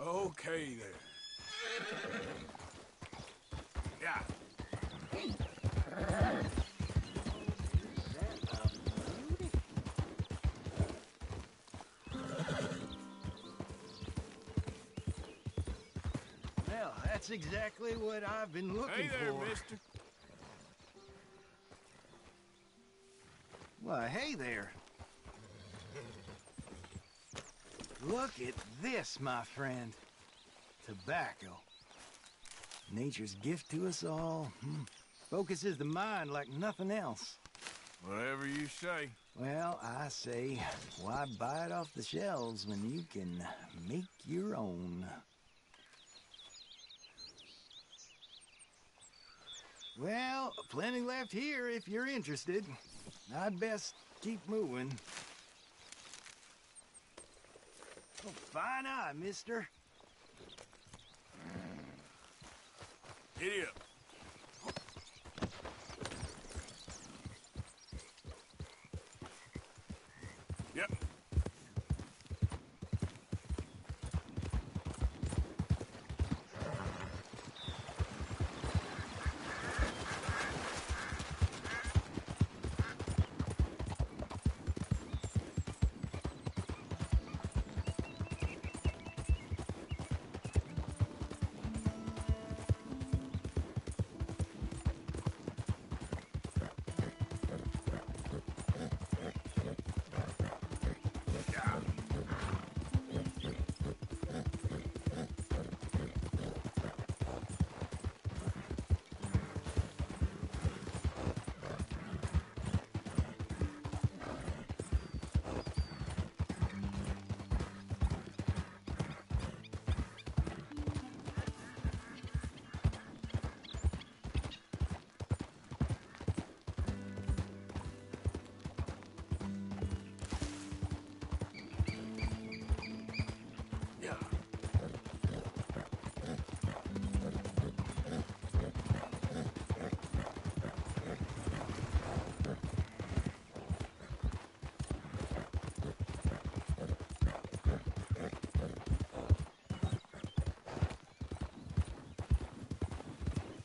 Okay there. Yeah. Well, that's exactly what I've been looking Hey there, for. mister. Why, hey there. Look at this, my friend. Tobacco. Nature's gift to us all. Focuses the mind like nothing else. Whatever you say. Well, I say, why buy it off the shelves when you can make your own? Well, plenty left here if you're interested. I'd best keep moving. Oh, fine eye, mister. Giddy up. Yep.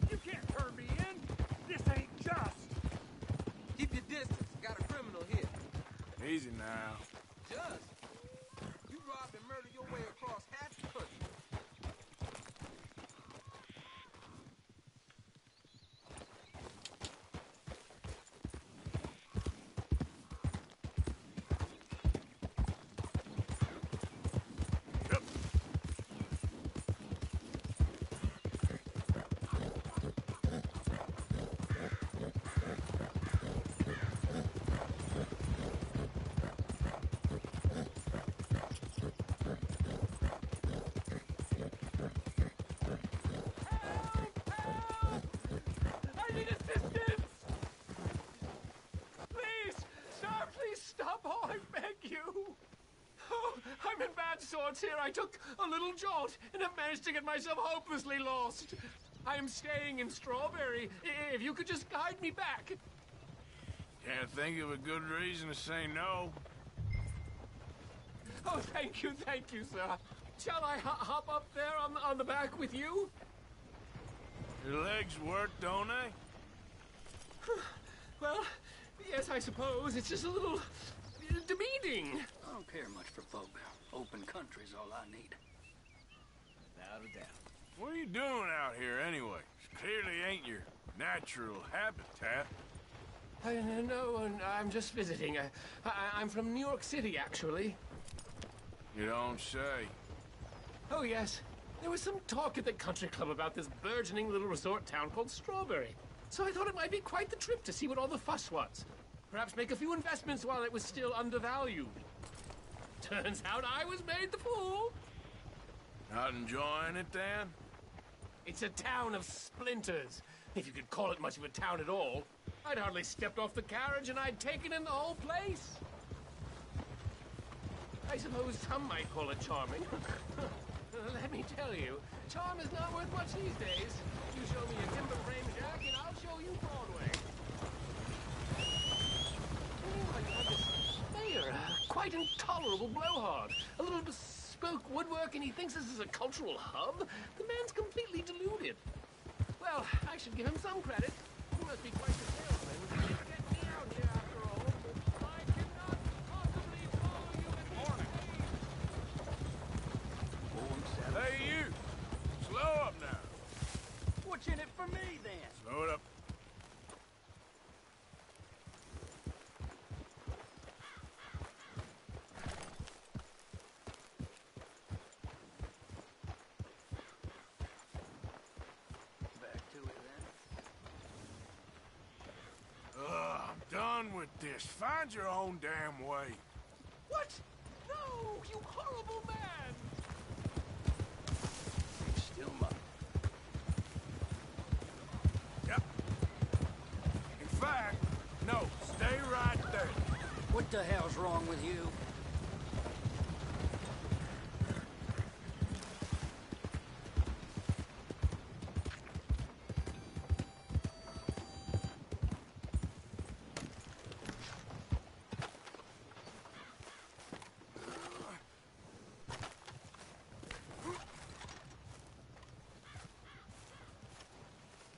You can't turn me in! This ain't just! Keep your distance. Got a criminal here. Easy now. Just? You robbed and murdered your way across half the country. I need assistance! Please! Sir, please stop! Oh, I beg you! Oh, I'm in bad sorts here. I took a little jaunt and have managed to get myself hopelessly lost. I am staying in Strawberry. If you could just guide me back. Can't think of a good reason to say no. Oh, thank you, sir. Shall I hop up there on the back with you? Your legs work, don't they? Well, yes, I suppose. It's just a little demeaning. I don't care much for folk. Open country's all I need. Without a doubt. What are you doing out here anyway? This clearly ain't your natural habitat. No, I'm just visiting. I'm from New York City, actually. You don't say. Oh, yes. There was some talk at the country club about this burgeoning little resort town called Strawberry. So I thought it might be quite the trip to see what all the fuss was. Perhaps make a few investments while it was still undervalued. Turns out I was made the fool. Not enjoying it, then? It's a town of splinters, if you could call it much of a town at all. I'd hardly stepped off the carriage and I'd taken in the whole place. I suppose some might call it charming. Let me tell you, charm is not worth much these days. You show me a timber frame shack and I'll show you Broadway. Mayor, quite intolerable blowhard. A little bespoke woodwork and he thinks this is a cultural hub? The man's completely deluded. Well, I should give him some credit. He must be quite the salesman. Get me out here after all. I cannot possibly follow you in morning. Hey, you! Slow up now. What's in it for me, then? Slow it up. Back to it, then. I'm done with this. Find your own damn way. What? No, you horrible man! Still mine. Yep. In fact, no, stay right there. What the hell's wrong with you?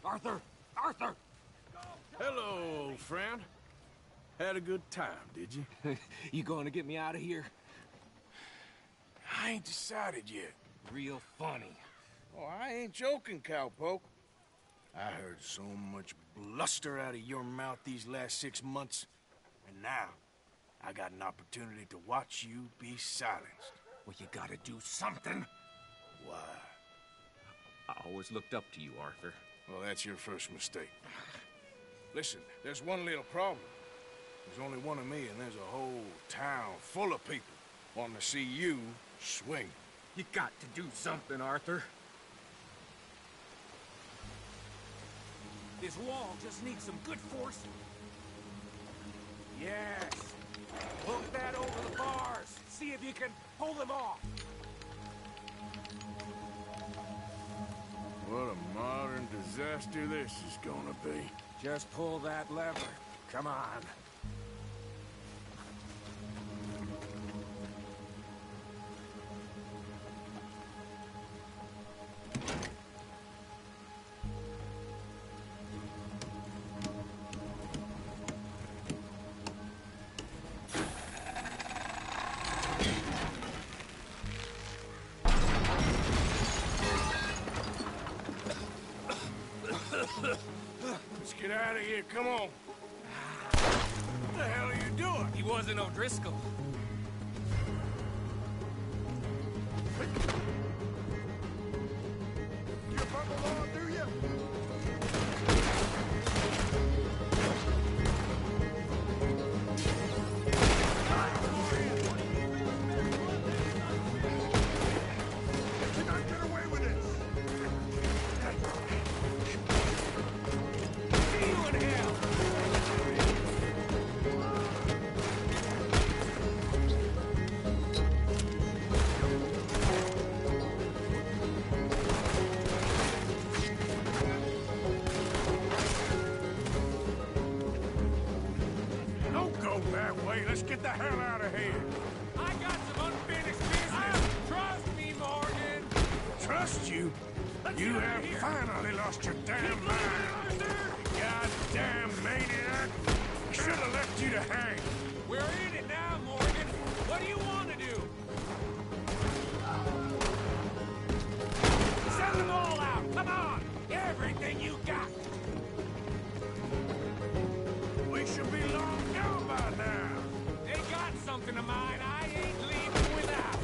Arthur! Arthur! Hello, old friend. Had a good time, did you? You going to get me out of here? I ain't decided yet. Real funny. Oh, I ain't joking, cowpoke. I heard so much bluster out of your mouth these last 6 months, and now I got an opportunity to watch you be silenced. Well, you gotta do something. Why? I always looked up to you, Arthur. Well, that's your first mistake. Listen, there's one little problem. There's only one of me, and there's a whole town full of people wanting to see you swing. You got to do something, Arthur. This wall just needs some good force. Yes. Hook that over the bars. See if you can pull them off. What a modern disaster this is gonna be. Just pull that lever. Come on. Let's get out of here, come on. What the hell are you doing? He wasn't O'Driscoll. You buckle on, do you? You not get away with this. See you in hell. Don't go that way. Let's get the hell out of here. I got some unfinished business. Trust me, Morgan. Trust you? You have finally lost your damn mind. You goddamn maniac. I should have left you to hang. We're in it now, Morgan. What do you want to do? Send them all out. Come on. Everything you got. We should be long gone by now. They got something of mine I ain't leaving without.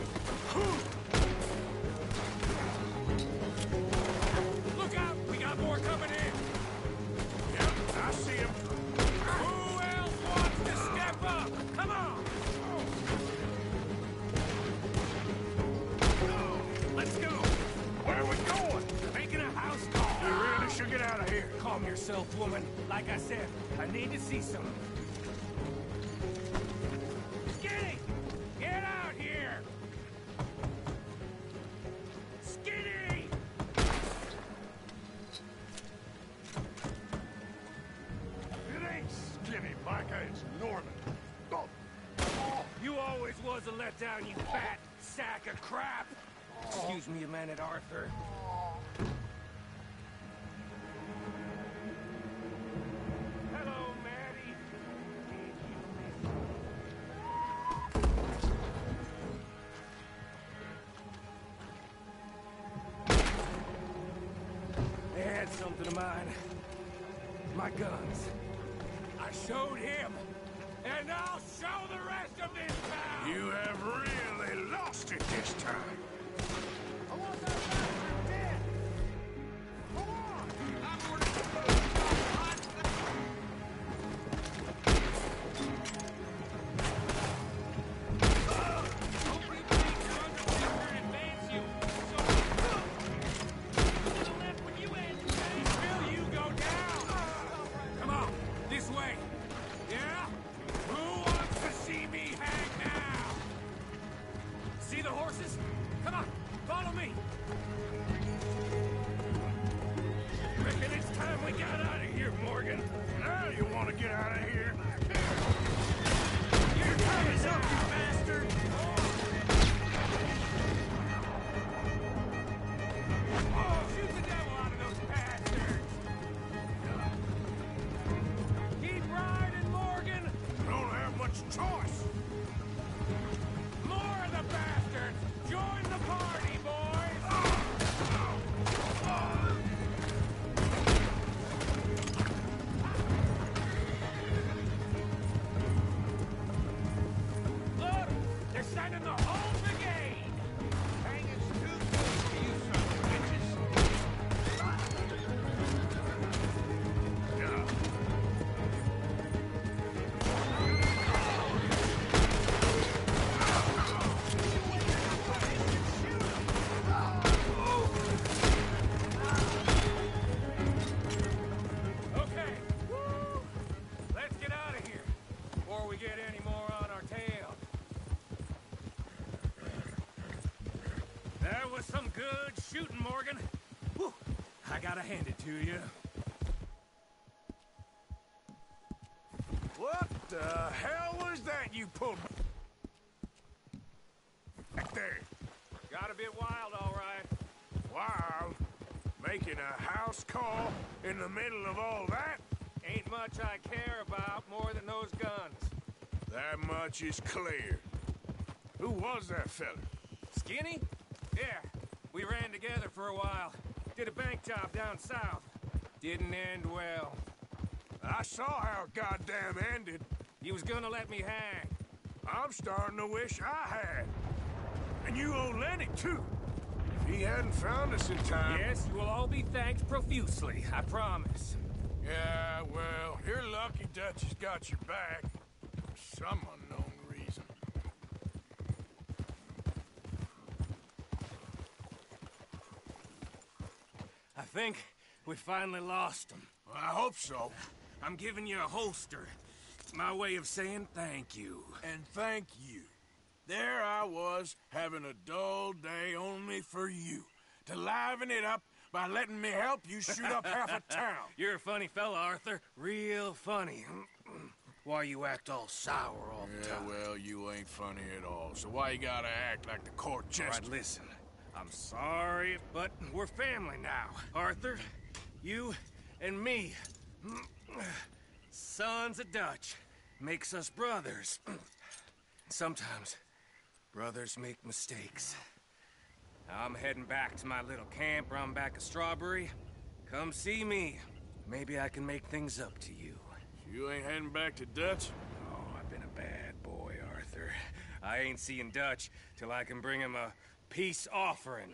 Look out! We got more coming in. Yep, I see him. Who else wants to step up? Come on! Let's go! Where are we going? Making a house call! We really should get out of here. Calm yourself, woman. Like I said, I need to see some. Skinny! Get out here! Skinny! It ain't Skinny, Micah. It's Norman. Oh. You always was a letdown, you fat, sack of crap! Excuse me a minute, Arthur. Hello, Maddie. They had something of mine. My guns. I showed him, and I'll show the rest of this town! You have really lost it this time. I want that bastard dead! Go on! I've ordered the food. Hopefully we need your underwear to advance you. So, to the left when you end, Will you go down? Come on, this way. Yeah? Who wants to see me hang now? See the horses? Come on, follow me. Reckon it's time we got out of here, Morgan. Now you want to get out of here? Your time is up, you bastard! Oh, shoot the devil out of those bastards! Keep riding, Morgan! You don't have much choice. More of the bastards! Join the party, boys! Look! They're sending the whole brigade! hang it's too good for you sons of bitches. Okay. Woo! Let's get out of here before we get any more on our tail. That was some good shooting, Morgan. Whew. I gotta hand it to you. What the hell was that you pulled back there? Got a bit wild, all right. Wild? Making a house call in the middle of all that? Ain't much I care about more than those guns. That much is clear. Who was that fella? Skinny? Yeah. We ran together for a while. Did a bank job down south. Didn't end well. I saw how it goddamn ended. He was gonna let me hang. I'm starting to wish I had. And you owe Lenny, too. If he hadn't found us in time... Yes, you will all be thanked profusely, I promise. Yeah, well, you're lucky Dutch has got your back. For some unknown reason. I think we finally lost him. Well, I hope so. I'm giving you a holster. My way of saying thank you. And thank you. There I was, having a dull day only for you. To liven it up by letting me help you shoot up half a town. You're a funny fella, Arthur. Real funny. Why you act all sour all the Yeah, time? well, you ain't funny at all. So why you gotta act like the court All right, jester? listen. I'm sorry, but we're family now. Arthur, you and me. Sons of Dutch. Makes us brothers. Sometimes brothers make mistakes. Now I'm heading back to my little camp around back of Strawberry. Come see me. Maybe I can make things up to you. You ain't heading back to Dutch? Oh, I've been a bad boy, Arthur. I ain't seeing Dutch till I can bring him a peace offering.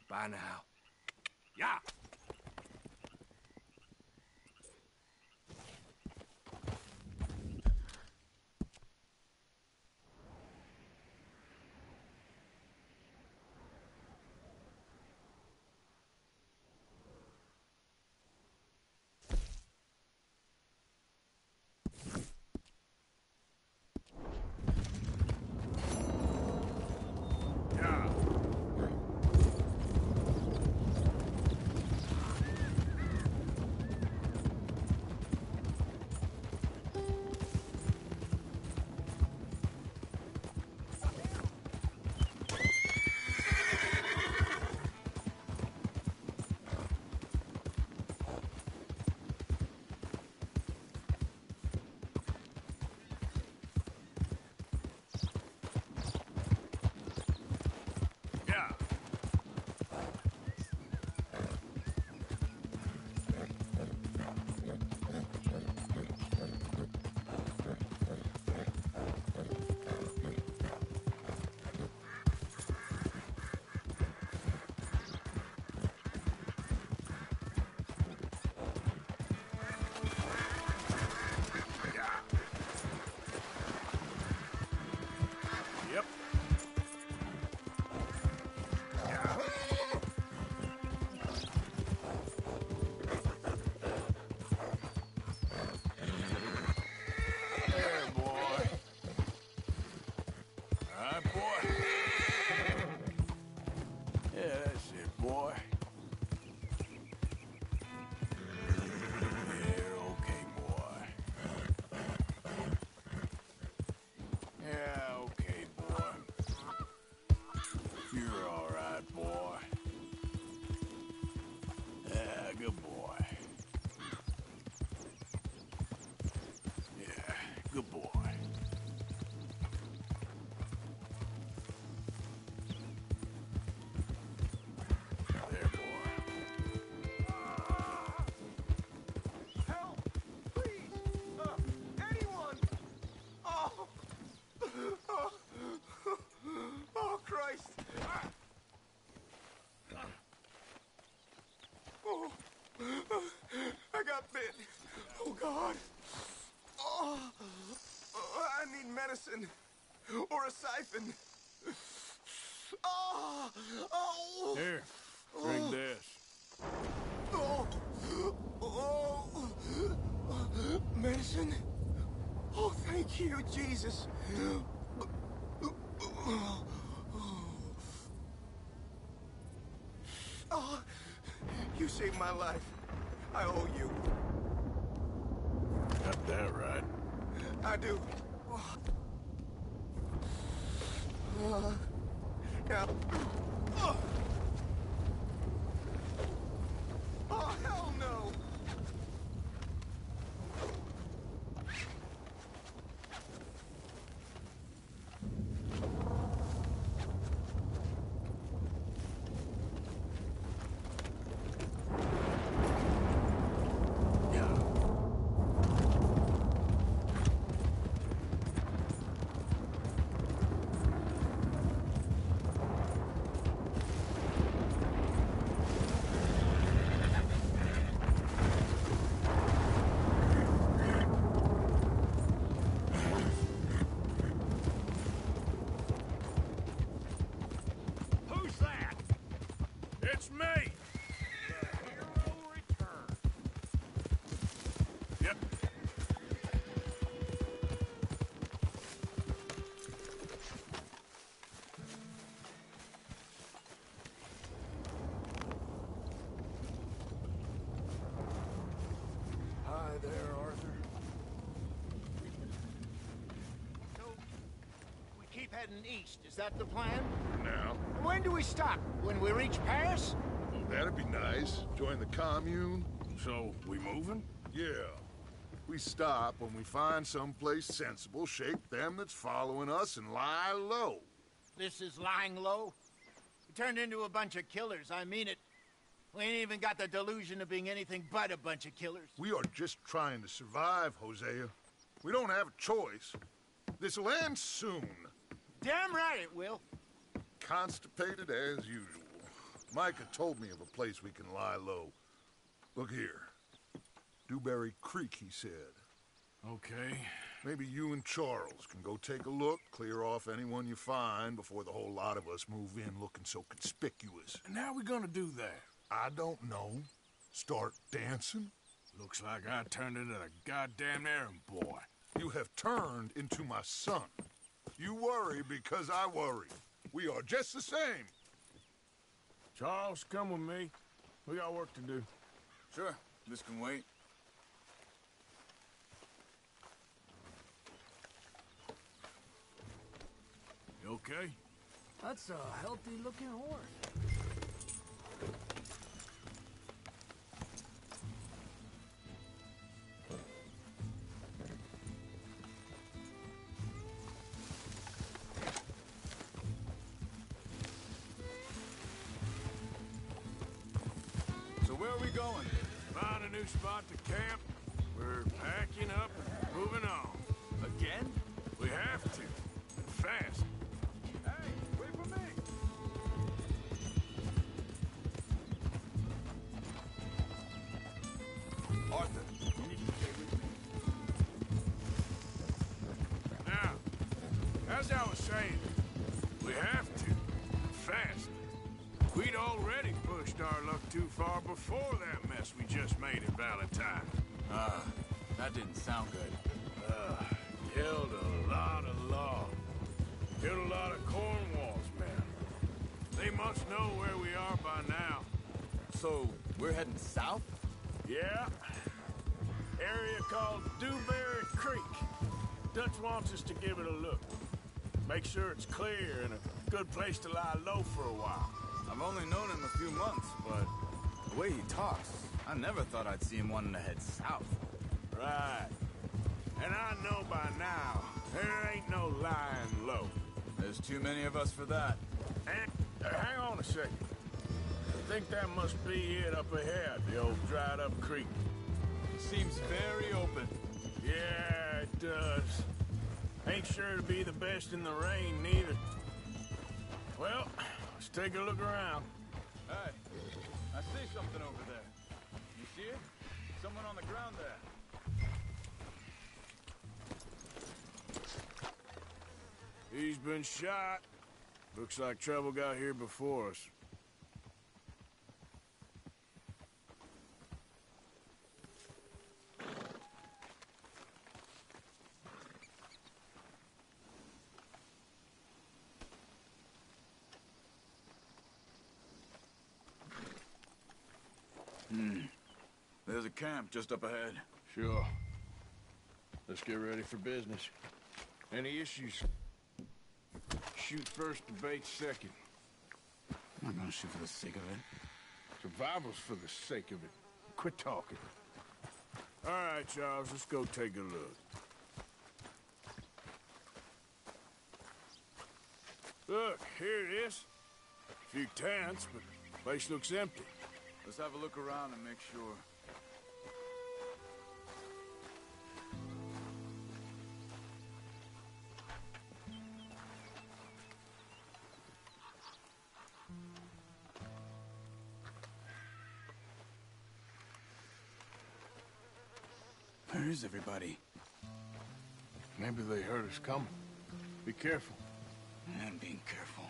Bye now. Yeah. Yeah. God. Oh, I need medicine. Or a siphon. Oh, oh. Here, drink this. Oh, oh. Medicine? Oh, thank you, Jesus. Oh, you saved my life. I owe you. Got that right. I do. Now. Oh, hell no! Who's that? It's me! The hero returns. Yep. Hi there, Arthur. So, we keep heading east. Is that the plan? Now, When do we stop? When we reach Paris? oh, that'd be nice. Join the commune. So, we moving? Yeah. We stop when we find someplace sensible, shake them that's following us, and lie low. This is lying low? We turned into a bunch of killers, I mean it. We ain't even got the delusion of being anything but a bunch of killers. We are just trying to survive, Hosea. We don't have a choice. This'll end soon. Damn right it will. Constipated as usual. Micah told me of a place we can lie low. Look here. Dewberry Creek, he said. Okay. Maybe you and Charles can go take a look, clear off anyone you find before the whole lot of us move in looking so conspicuous. And how we gonna do that? I don't know. Start dancing? Looks like I turned into the goddamn errand boy. You have turned into my son. You worry because I worry. We are just the same. Charles, come with me. We got work to do. Sure, this can wait. You okay? That's a healthy-looking horse. So where are we going? Found a new spot to camp. We're packing up and moving on. Again? We have to. Fast. Hey, wait for me! Arthur, you need to stay with me. Now, as I was saying, we have to. Fast. We'd already pushed our luck too far before that mess we just made in Valentine. That didn't sound good. Killed a lot of law. Killed a lot of Cornwall's men. They must know where we are by now. So, we're heading south? Yeah. Area called Dewberry Creek. Dutch wants us to give it a look. Make sure it's clear and a good place to lie low for a while. I've only known him a few months, but the way he talks, I never thought I'd see him wanting to head south. Right. And I know by now, there ain't no lying low. There's too many of us for that. And, hang on a second. I think that must be it up ahead, the old dried-up creek. Seems very open. Yeah, it does. Ain't sure to be the best in the rain, neither. Well, let's take a look around. Hey, I see something over there. You see it? Someone on the ground there. been shot. Looks like trouble got here before us. There's a camp just up ahead. Sure. Let's get ready for business. Any issues? Shoot first, debate second. I'm not gonna shoot for the sake of it. Survival's for the sake of it. Quit talking. All right, Charles, let's go take a look. Look, here it is. A few tents, but the place looks empty. Let's have a look around and make sure. Where is everybody? Maybe they heard us coming. Be careful. I'm being careful.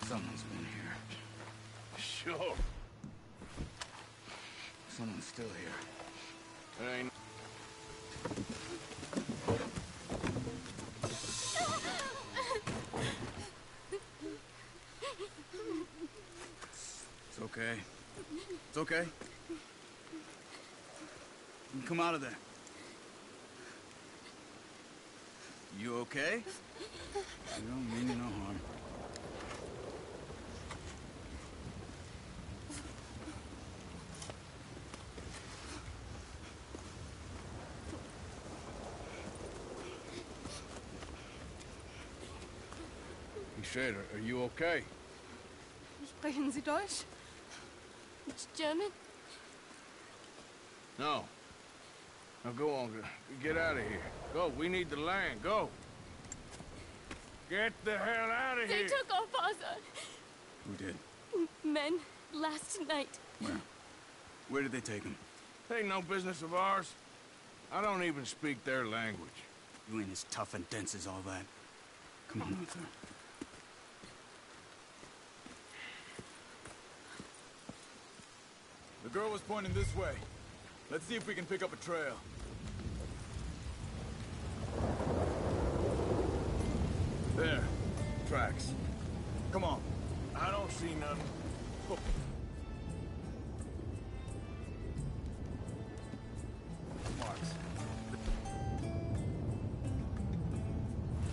Someone's been here. Sure. Someone's still here. It ain't... It's okay. It's okay. You can come out of there. You okay? I don't mean you no harm. He said, are you okay? Sprechen Sie Deutsch? It's German? No. Now go on, get out of here. Go, we need the land, go. Get the hell out of They here. took our father. Who did? Men, last night. Where? Where did they take him? Ain't no business of ours. I don't even speak their language. You ain't as tough and dense as all that. Come on, Arthur. The girl was pointing this way. Let's see if we can pick up a trail. There. Tracks. Come on. I don't see nothing. Oh. Marks.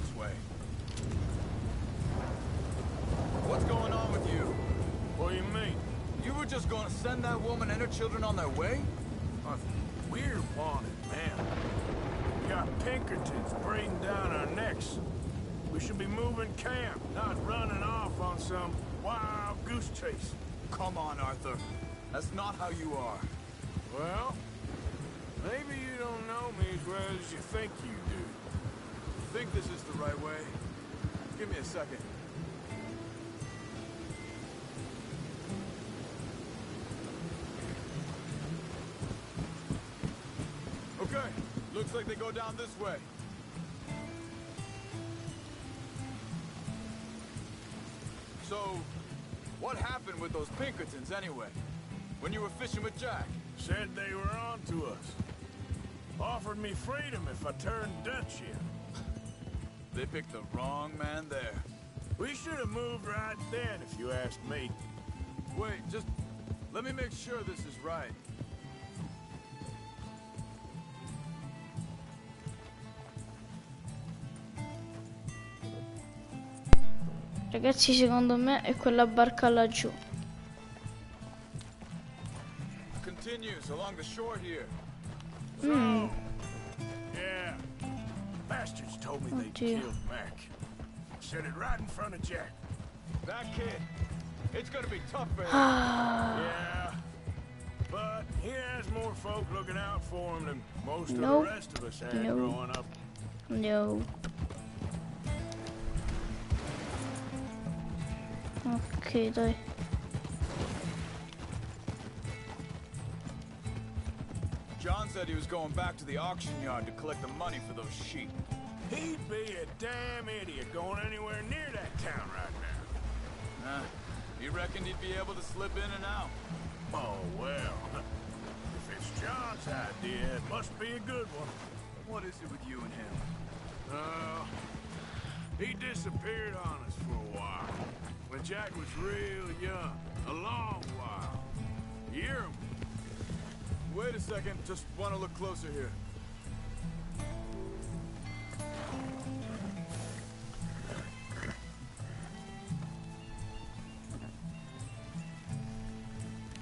This way. What's going on with you? What do you mean? You were just gonna send that woman and her children on their way? We're wanted, man. We got Pinkertons breathing down our necks. We should be moving camp, not running off on some wild goose chase. Come on, Arthur. That's not how you are. Well, maybe you don't know me as well as you think you do. You think this is the right way? Give me a second. Okay, looks like they go down this way. So, what happened with those Pinkertons anyway? When you were fishing with Jack? Said they were on to us. Offered me freedom if I turned Dutch in. They picked the wrong man there. We should have moved right then, if you asked me. Wait, just let me make sure this is right. Ragazzi, secondo me è quella barca laggiù. Continues along the shore here. So, yeah. Bastards told me they dear. killed Mac. Said it right in front of Jack. That kid, it's gonna be tough for him. Yeah. But he has more folk looking out for him than most of Nope. the rest of us had No. growing up. No. Ok, dai. John said he was going back to the auction yard to collect the money for those sheep. He'd be a damn idiot going anywhere near that town right now. He reckoned he'd be able to slip in and out. Oh, well. If it's John's idea, it must be a good one. What is it with you and him? He disappeared on us for a while. When Jack was real young. A long while. You hear him? Wait a second, just want to look closer here.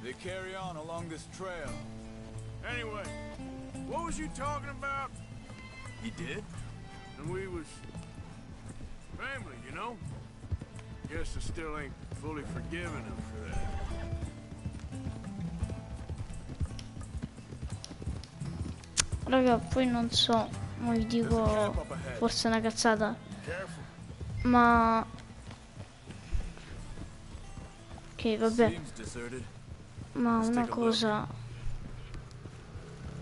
They carry on along this trail. Anyway, what was you talking about? He did? And we was family, you know? Guess I still ain't fully forgiven him for that. Raga, poi non so, non vi dico, forse è una cazzata, ma... Ok, vabbè, ma una cosa,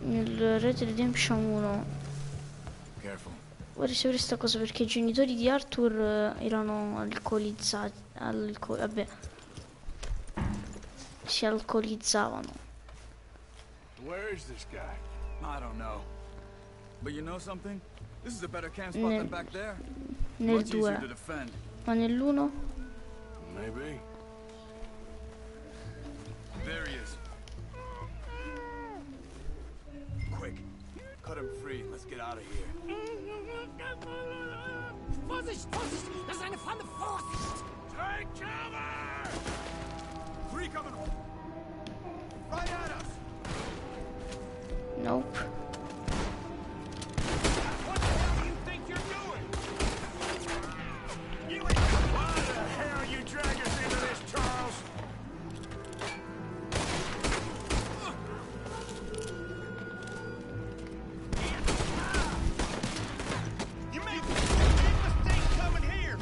nel Red Redemption 1, vorrei sapere questa cosa perché i genitori di Arthur erano alcolizzati, vabbè, si alcolizzavano. Where is this guy? I don't know. But you know something? This is a better camp spot than back there. Nel Much easier 2, to defend. ma nell'1? Maybe. There he is. Quick, cut him free. Let's get out of here. Vorsicht, Vorsicht! Das ist eine Pfanne! Vorsicht! Take cover! Three coming! Right at us! Nope. What the hell do you think you're doing? Why the hell you drag us into this, Charles? You made a mistake coming here.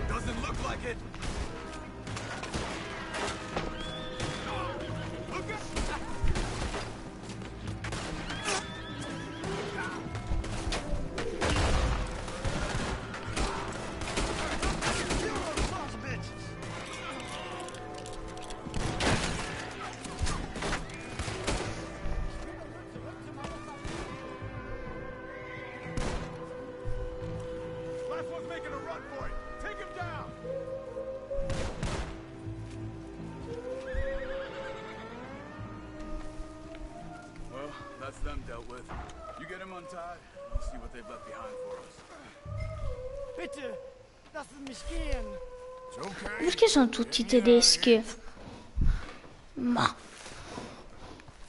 Doesn't look like it. Last one's making a run for it. Take him down. Well, that's them dealt with. You get him untied, we'll see what they've left behind for us. Bitte, lassen mich gehen. It's okay. Perché sono tutti tedeschi? Ma...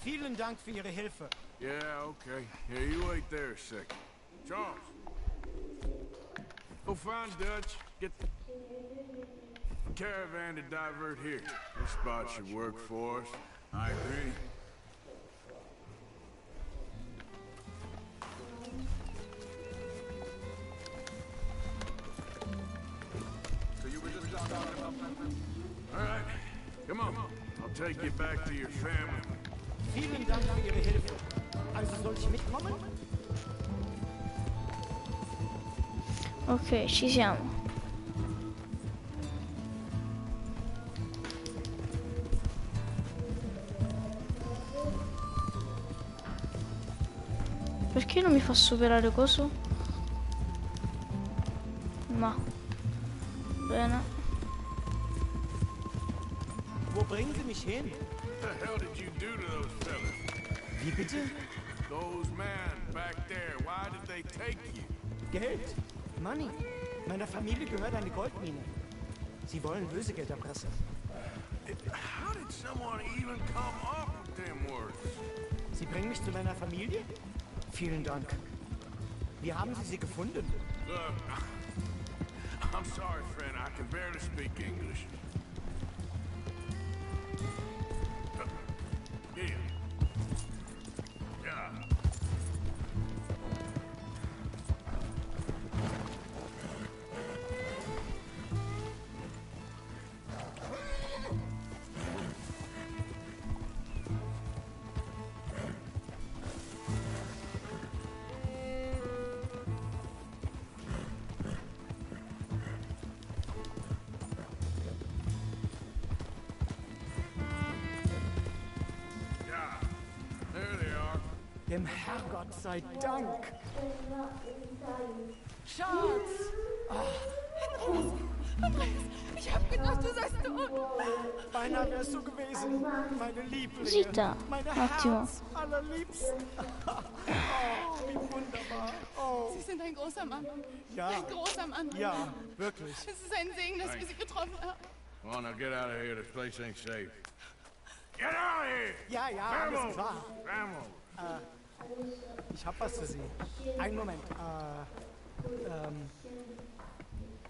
Vielen Dank für Ihre Hilfe. Yeah, okay. Yeah, you wait there a second. Charles. Go find Dutch. Get the caravan to divert here. This spot should work for us. I agree. So you were just talking about that? All right. Come on. I'll take you back to your family. Vielen Dank für Ihre Hilfe. Also soll ich mitkommen? Ok, ci siamo. Perché non mi fa superare coso? Ma... Bene. Wo bringen Sie mich hin? What the hell did you do to those fellas? Wie bitte? Those men back there, why did they take you? Geld. Money. Meiner Familie gehört eine Goldmine. Sie wollen Lösegeld erpressen. How did someone even come up with them words? Sie bringen mich zu meiner Familie? Vielen Dank. Wie haben Sie sie gefunden? Look, I'm sorry, friend. I can barely speak English. Here. Yeah. There they are. Dem Herrgott sei Dank. Schatz! Andreas, ich hab gedacht, du seist tot. Beinahe wärst du gewesen, meine Lieblinge. Zitta, Meine un attimo. Herz allerliebsten. Oh, wie wunderbar. Oh, Sie sind ein großer Mann. ja, Ein großer Mann. ja, wirklich. Es ist ein Segen, dass wir Sie getroffen haben. Come on, now get out of here. This place ain't safe. Get out of here! Ja, ja, alles klar. Vamos! Ich hab was für Sie. Einen Moment.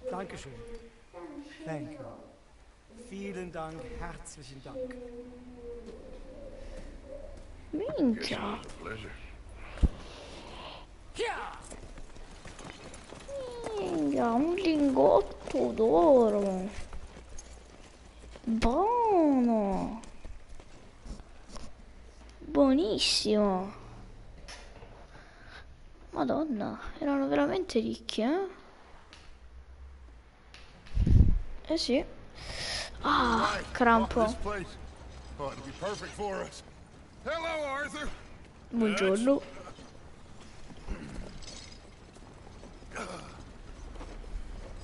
Dankeschön. Thank you. Vielen Dank, herzlichen Dank. Minchia. Pleasure. Minchia, un lingotto d'oro. Buono. Buonissimo. Madonna, erano veramente ricchi, eh? Eh sì. Ah, crampo. This place ought to be perfect for us. Hello, Arthur. Buongiorno.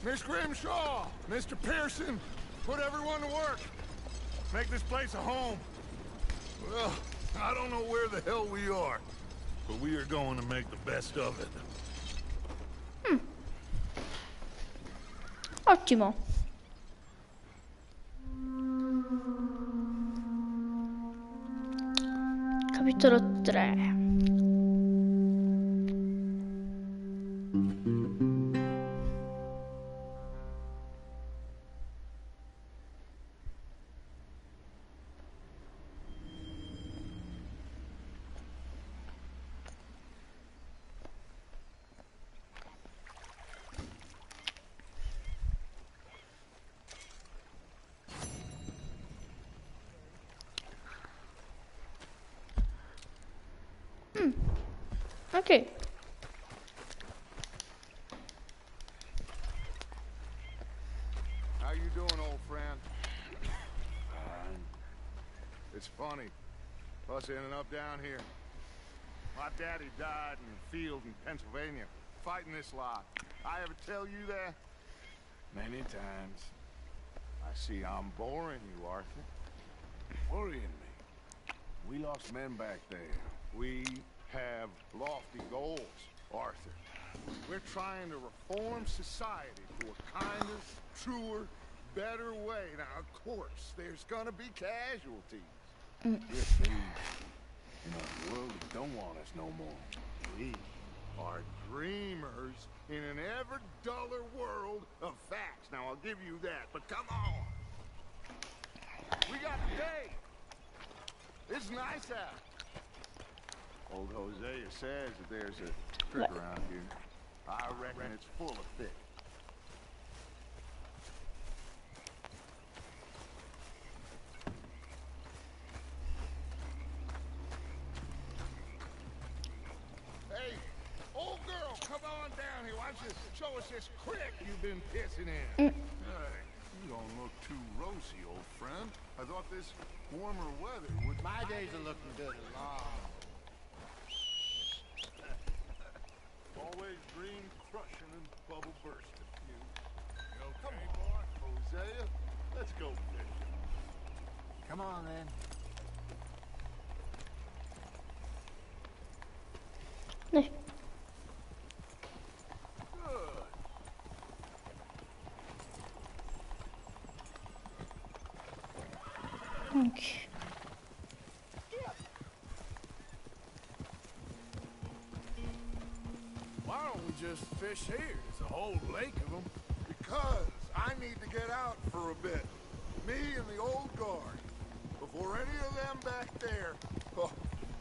Miss Grimshaw, Mr. Pearson, put everyone to work. Make this place a home. Well, I don't know where the hell we are, but we are going to make the best of it. Ottimo. Capitolo 3. Ok. How you doing, old friend? It's funny, us ending up down here. My daddy died in the field in Pennsylvania, fighting this lot. I ever tell you that? Many times. I see I'm boring you, Arthur. Worrying me. We lost men back there. We have lofty goals, Arthur. We're trying to reform society to a kinder, truer, better way. Now, of course, there's gonna be casualties. We're thieves. In a world that don't want us no more. We are dreamers in an ever duller world of facts. Now, I'll give you that, but come on. We got the day. It's nice out. Old Hosea says that there's a trick around here. I reckon it's full of fish. Hey, old girl, come on down here. Why don't you show us this creek you've been pissing in? Hey, you don't look too rosy, old friend. I thought this warmer weather would... My days are looking good and long. Always dream crushing and bubble bursting. You okay, boy? Hosea, let's go fishing. Come on, then. Dai. Good. Ok. Why don't we just fish here? There's a whole lake of them. Because I need to get out for a bit. Me and the old guard. Before any of them back there Oh,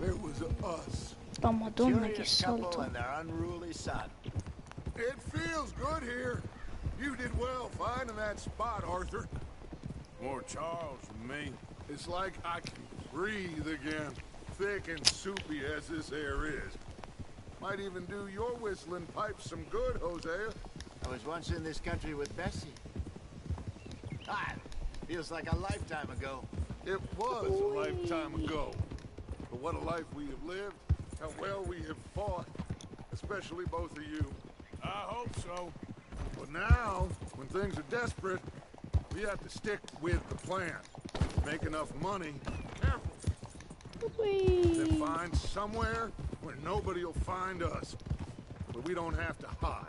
there was us. Oh madonna, che Curious couple salto. and their unruly son. It feels good here. You did well finding that spot, Arthur. More Charles than me. It's like I can breathe again. Thick and soupy as this air is. Might even do your whistling pipes some good, Hosea. I was once in this country with Bessie. Ah, feels like a lifetime ago. It was a lifetime ago. But what a life we have lived. How well we have fought. Especially both of you. I hope so. But now, when things are desperate, we have to stick with the plan. Make enough money. Careful. Then Whee! find somewhere where nobody will find us. Where we don't have to hide.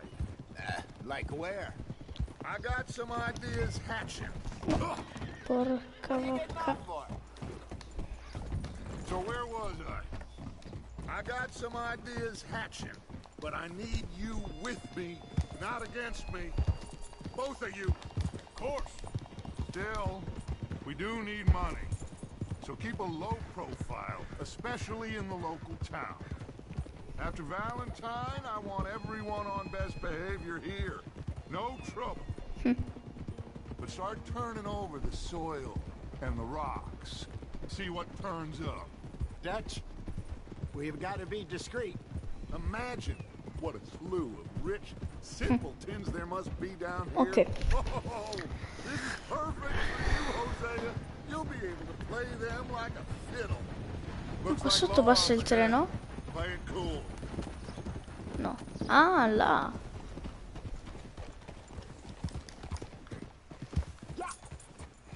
Like where? I got some ideas hatching. Porca vacca. So where was I got some ideas hatching, but I need you with me, not against me. Both of you. Of course. Still, we do need money. So keep a low profile, especially in the local town. After Valentine, I want everyone on best behavior here. No trouble. But start turning over the soil and the rocks. See what turns up. Dutch, we've got to be discreet. Imagine what a slew of rich simpletons there must be down here. Ok. Oh, this is perfect for you, Hosea. You'll be able to play them like a fiddle. Looks Qua like sotto passa il laws, treno? Play it cool. No. Ah, là.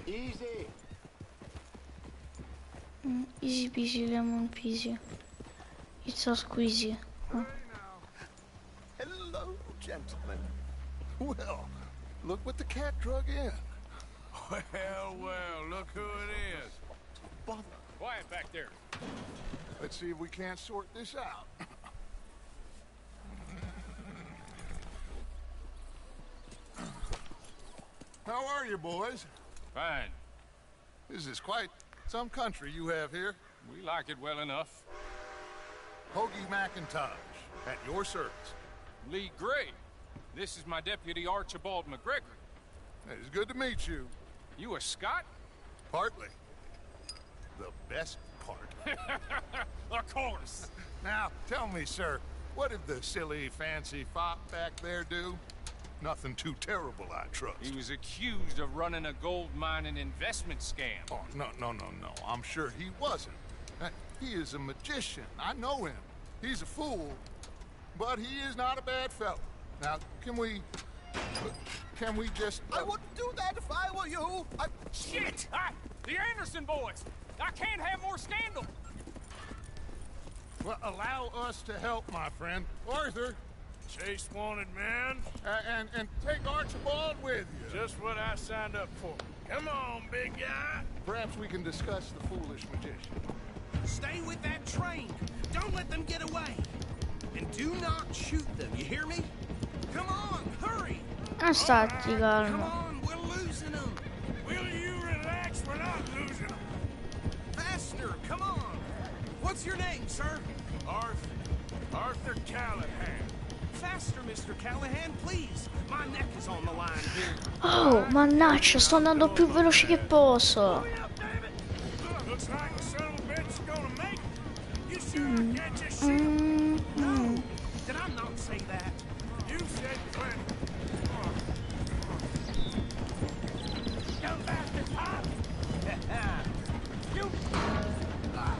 Easy. Easy peasy lemon peasy. It's so squeezy. Oh. Hello, gentlemen. Well, look what the cat drug in. Well, look who it is. Bother. Quiet back there. Let's see if we can't sort this out. How are you, boys? Fine. This is quite some country you have here. We like it well enough. Hoagie McIntosh, at your service. Lee Gray. This is my deputy Archibald McGregor. It's good to meet you. You a Scot? Partly. The best part. Of course. Now, tell me, sir, what did the silly, fancy fop back there do? Nothing too terrible, I trust. He was accused of running a gold mining investment scam. Oh, no. I'm sure he wasn't. He is a magician. I know him. He's a fool, but he is not a bad fellow. Now, can we just... I wouldn't do that if I were you. Shit! The Anderson boys! I can't have more scandal! Well, allow us to help, my friend. Arthur, Chase wanted man. and take Archibald with you. Just what I signed up for. Come on, big guy. Perhaps we can discuss the foolish magician. Stay with that train. Don't let them get away. And do not shoot them, you hear me? Come on, hurry! Stati Come calmo. on, we're losing them. Will you relax? We're not losing them. Faster, come on. What's your name, sir? Arthur Callahan. Faster, Mr. Callahan, please. My neck is on the line here. Oh, mannaggia, sto andando più veloce che posso. Looks like the son of a bitch is gonna make it. You sure I can't just shoot him? No, did I not say that? You said plenty.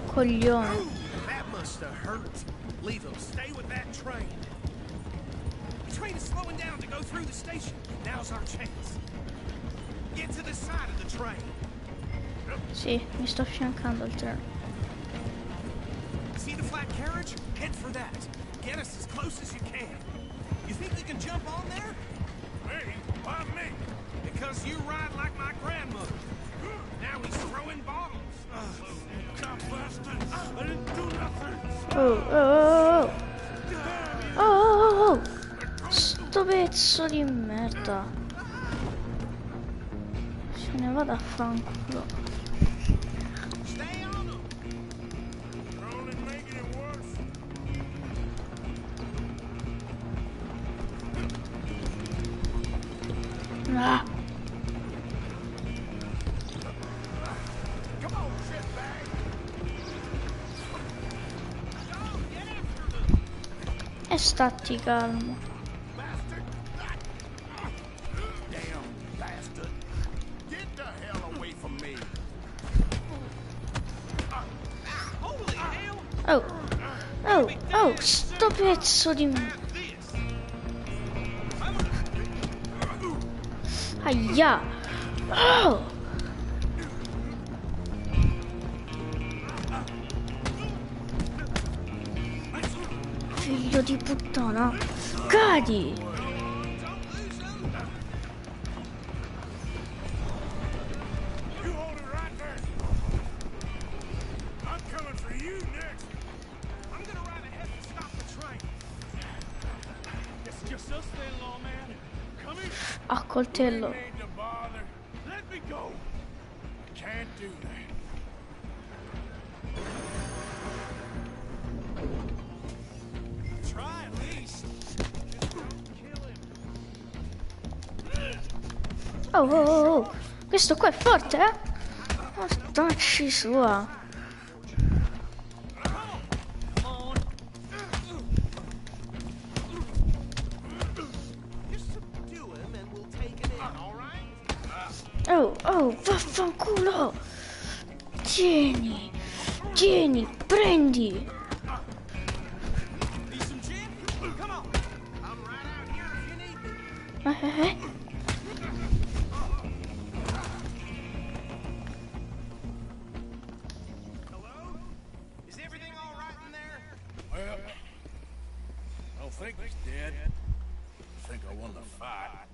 Coglione. Ooh, that must have hurt. Leave them. Stay with that train. The train is slowing down to go through the station. Now's our chance. Get to the side of the train. Sì, mi sto affiancando al treno. See the flat carriage? Head for that. Get us as close as you can. You think you can jump on there? Me? Why me? Because you ride like my grandmother. Now he's throwing bottles. Cop bastard. I didn't do nothing. Oh. Sto pezzo di merda. Se ne vado a fanculo. Stay on them. Ah. E stati calmo. Oh, oh, oh, sto pezzo di... Aia! Oh! Figlio di puttana! Cadi! A coltello. Oh, oh, oh, oh. Questo qua è forte, eh? Mortacci sua. Oh, oh, vaffanculo! Tieni, tieni, prendi! Eh? Is everything all right in there? Well, I don't think he's dead. I think I won the fight.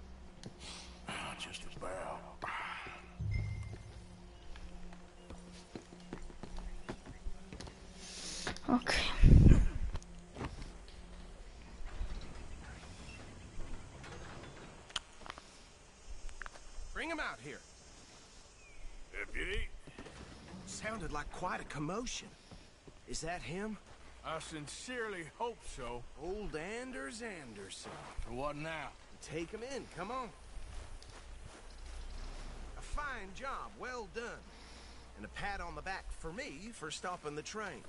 Just about. Ok. Bring him out here. Deputy? Sounded like quite a commotion. Is that him? I sincerely hope so. Old Anders Anderson. For what now? Take him in, come on. A fine job, well done. And a pat on the back for me for stopping the train.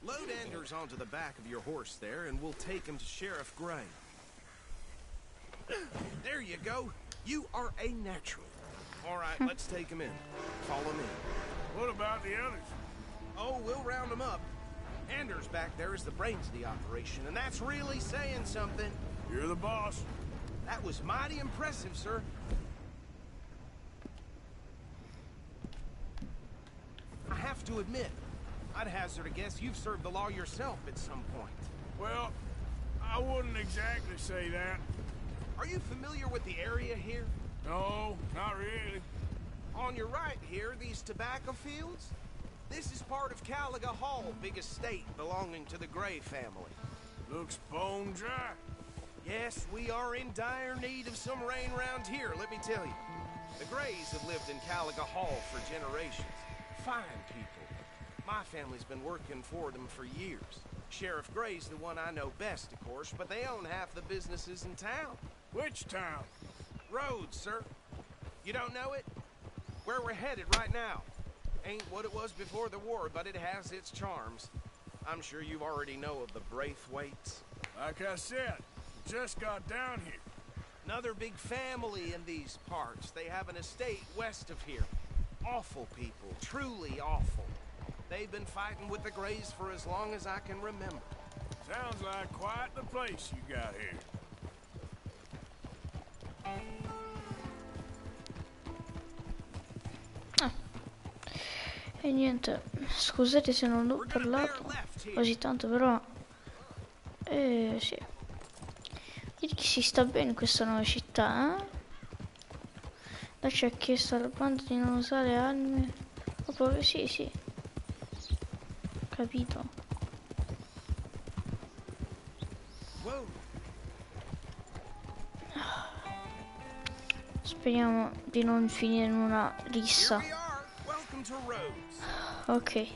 Load Anders onto the back of your horse there, and we'll take him to Sheriff Gray. There you go. You are a natural. All right, let's take him in. Follow me. What about the others? Oh, we'll round them up. Anders back there is the brains of the operation, and that's really saying something. You're the boss. That was mighty impressive, sir. I have to admit, I'd hazard a guess you've served the law yourself at some point. Well, I wouldn't exactly say that. Are you familiar with the area here? No, not really. On your right here, these tobacco fields? This is part of Caliga Hall, big estate belonging to the Gray family. Looks bone dry. Yes, we are in dire need of some rain round here, let me tell you. The Grays have lived in Caliga Hall for generations. Fine people. My family's been working for them for years. Sheriff Gray's the one I know best, of course, but they own half the businesses in town. Which town? Rhodes, sir. You don't know it? Where we're headed right now. Ain't what it was before the war, but it has its charms. I'm sure you already know of the Braithwaites. Like I said, just got down here. Another big family in these parts. They have an estate west of here. Awful people, truly awful. They've been fighting with the Grays for as long as I can remember. Sounds like quite the place you got here. E niente, scusate se non l'ho parlato così tanto, però sì, vedi che si sta bene in questa nuova città, eh? Là ci ha chiesto al bando di non usare armi. Oh, proprio sì, sì, capito. Speriamo di non finire in una rissa. Ok.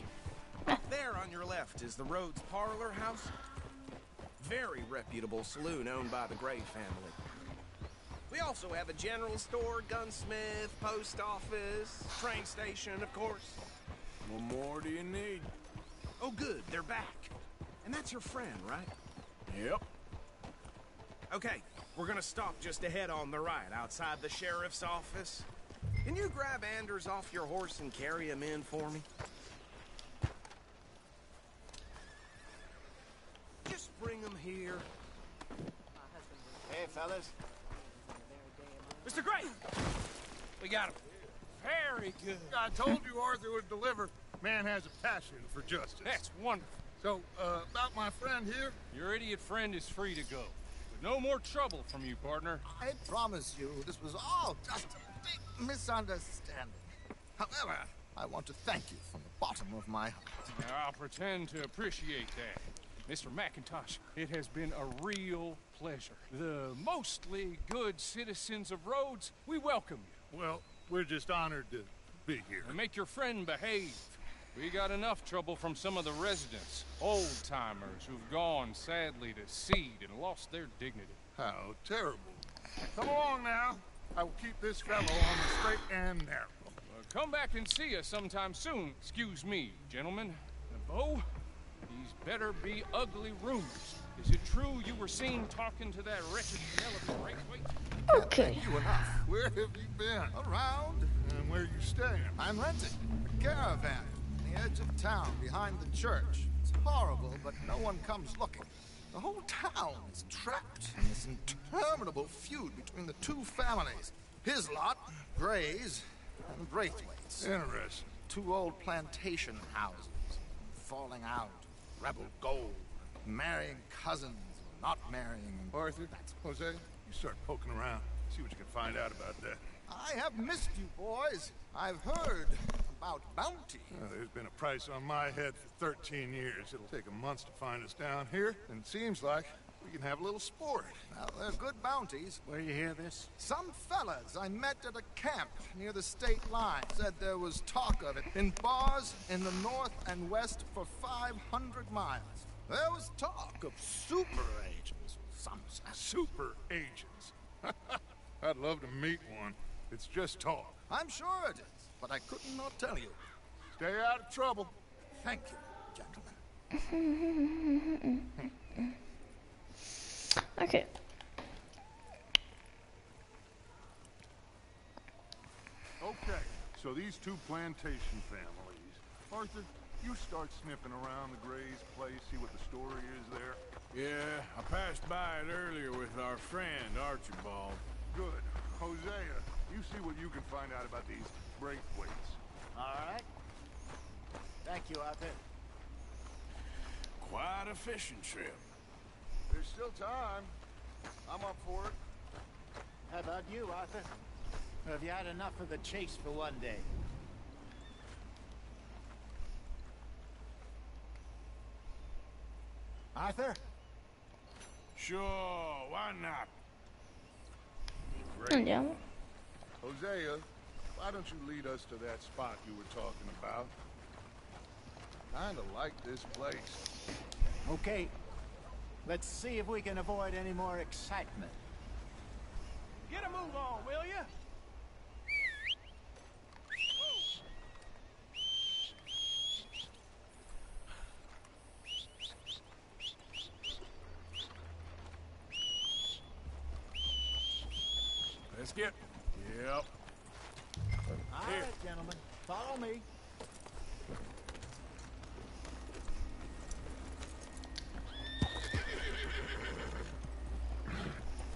There on your left is the Rhodes Parlor House. Very reputable saloon owned by the Gray family. We also have a general store, gunsmith, post office, train station, of course. What more do you need? Oh, good, they're back. And that's your friend, right? Yep. Okay, we're gonna stop just ahead on the right, outside the sheriff's office. Can you grab Anders off your horse and carry him in for me? Just bring him here. Hey, fellas. Mr. Gray! We got him. Very good. I told you Arthur would deliver. Man has a passion for justice. That's wonderful. So, about my friend here? Your idiot friend is free to go. With no more trouble from you, partner. I promise you, this was all just a big misunderstanding. However, I want to thank you from the bottom of my heart. Now, I'll pretend to appreciate that. Mr. McIntosh, it has been a real pleasure. The mostly good citizens of Rhodes, we welcome you. Well, we're just honored to be here. And make your friend behave. We got enough trouble from some of the residents, old-timers who've gone, sadly, to seed and lost their dignity. How terrible. Come along now. I will keep this fellow on the straight and narrow. Come back and see us sometime soon. Excuse me, gentlemen. Bo, these better be ugly rooms. Is it true you were seen talking to that wretched Penelope Raceway? Okay. You enough. Where have you been? Around. And where you staying? I'm renting a caravan on the edge of town behind the church. It's horrible, but no one comes looking. The whole town is trapped in this interminable feud between the two families. His lot, Gray's, and Braithwaite's. Interesting. Two old plantation houses, falling out, rebel gold, marrying cousins, not marrying. Arthur, Jose, you start poking around. See what you can find out about that. I have missed you, boys. I've heard about bounty. There's been a price on my head for 13 years. It'll take a month to find us down here, and it seems like we can have a little sport. Well, they're good bounties. Where you hear this? Some fellas I met at a camp near the state line said there was talk of it in bars in the north and west for 500 miles. There was talk of super agents, some said. Super agents. I'd love to meet one. It's just talk. I'm sure it is, but I could not tell you. Stay out of trouble. Thank you, gentlemen. Okay. Okay, so these two plantation families. Arthur, you start sniffing around the Gray's place, see what the story is there. Yeah, I passed by it earlier with our friend, Archibald. Good. Hosea, you see what you can find out about these Braithwaites. All right. Thank you, Arthur. Quite a fishing trip. There's still time. I'm up for it. How about you, Arthur? Or have you had enough of the chase for one day? Arthur? Sure, why not? Great. Andiamo. Hosea, why don't you lead us to that spot you were talking about? Kinda like this place. Okay. Let's see if we can avoid any more excitement. Get a move on, will you? Let's get... Yep. All Here. right, gentlemen. Follow me.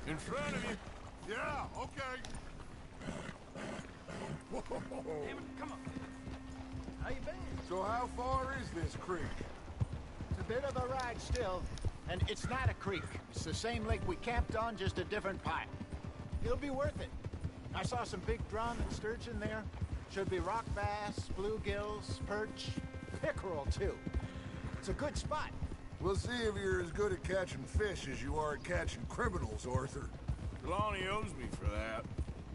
In front of you. Yeah, okay. Whoa. Come on. How you been? So how far is this creek? It's a bit of a ride still, and it's not a creek. It's the same lake we camped on, just a different pipe. It'll be worth it. I saw some big drum and sturgeon there. Should be rock bass, bluegills, perch, pickerel too. It's a good spot. We'll see if you're as good at catching fish as you are at catching criminals, Arthur. Trelawney owes me for that.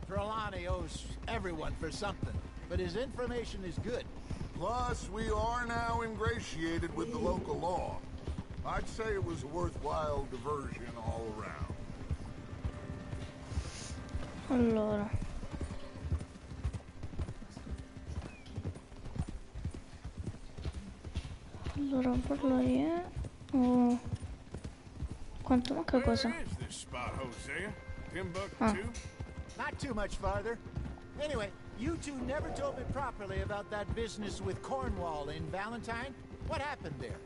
Trelawney owes everyone for something, but his information is good. Plus, we are now ingratiated with the local law. I'd say it was a worthwhile diversion all around. Allora. Allora, quello lì è... Oh. Quanto manca cosa? Where is this spot, Hosea? Timbuktu? Ah. Not too much farther. Anyway, you two never told me properly about that business with Cornwall in Valentine. What happened there?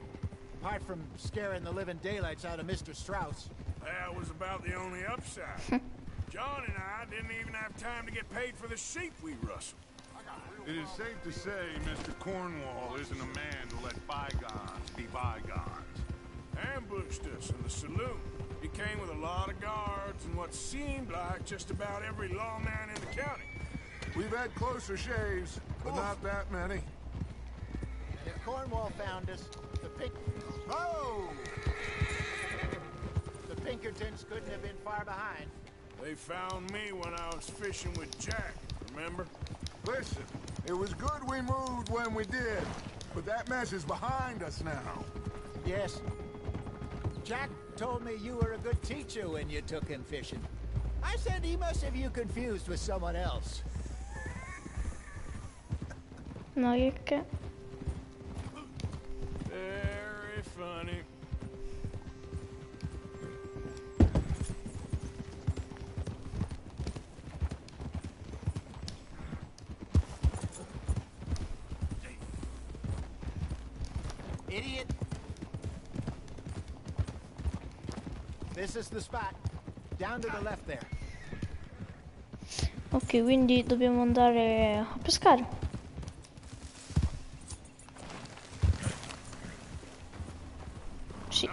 Apart from scaring the living daylights out of Mr. Strauss. That was about the only upside. John and I didn't even have time to get paid for the sheep we rustled. It is safe to say Mr. Cornwall isn't a man to let bygones be bygones. Ambushed us in the saloon. He came with a lot of guards and what seemed like just about every lawman in the county. We've had closer shaves, but not that many. And if Cornwall found us, the Pinkertons couldn't have been far behind. They found me when I was fishing with Jack, remember? Listen, it was good we moved when we did, but that mess is behind us now. Yes. Jack told me you were a good teacher when you took him fishing. I said he must have you confused with someone else. No, che... Very funny. Idiot! This is the spot. Down to the left there. Ok, quindi dobbiamo andare a pescare. Sì.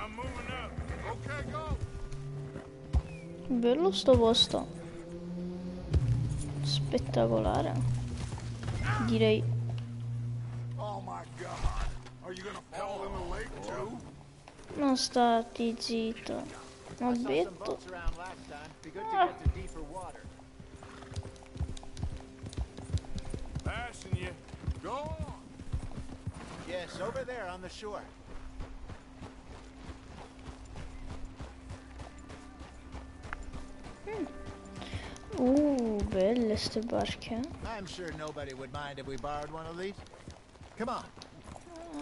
Bello sto posto. Spettacolare. Direi. Oh my God! Are you gonna fall in the lake too? Non stati zitto. Ho I saw some detto. boats around last time. Be good to get to deeper water. Passing you. Go on. Yes, over there on the shore. Belle ste barche. I'm sure nobody would mind if we borrowed one of these. Come on.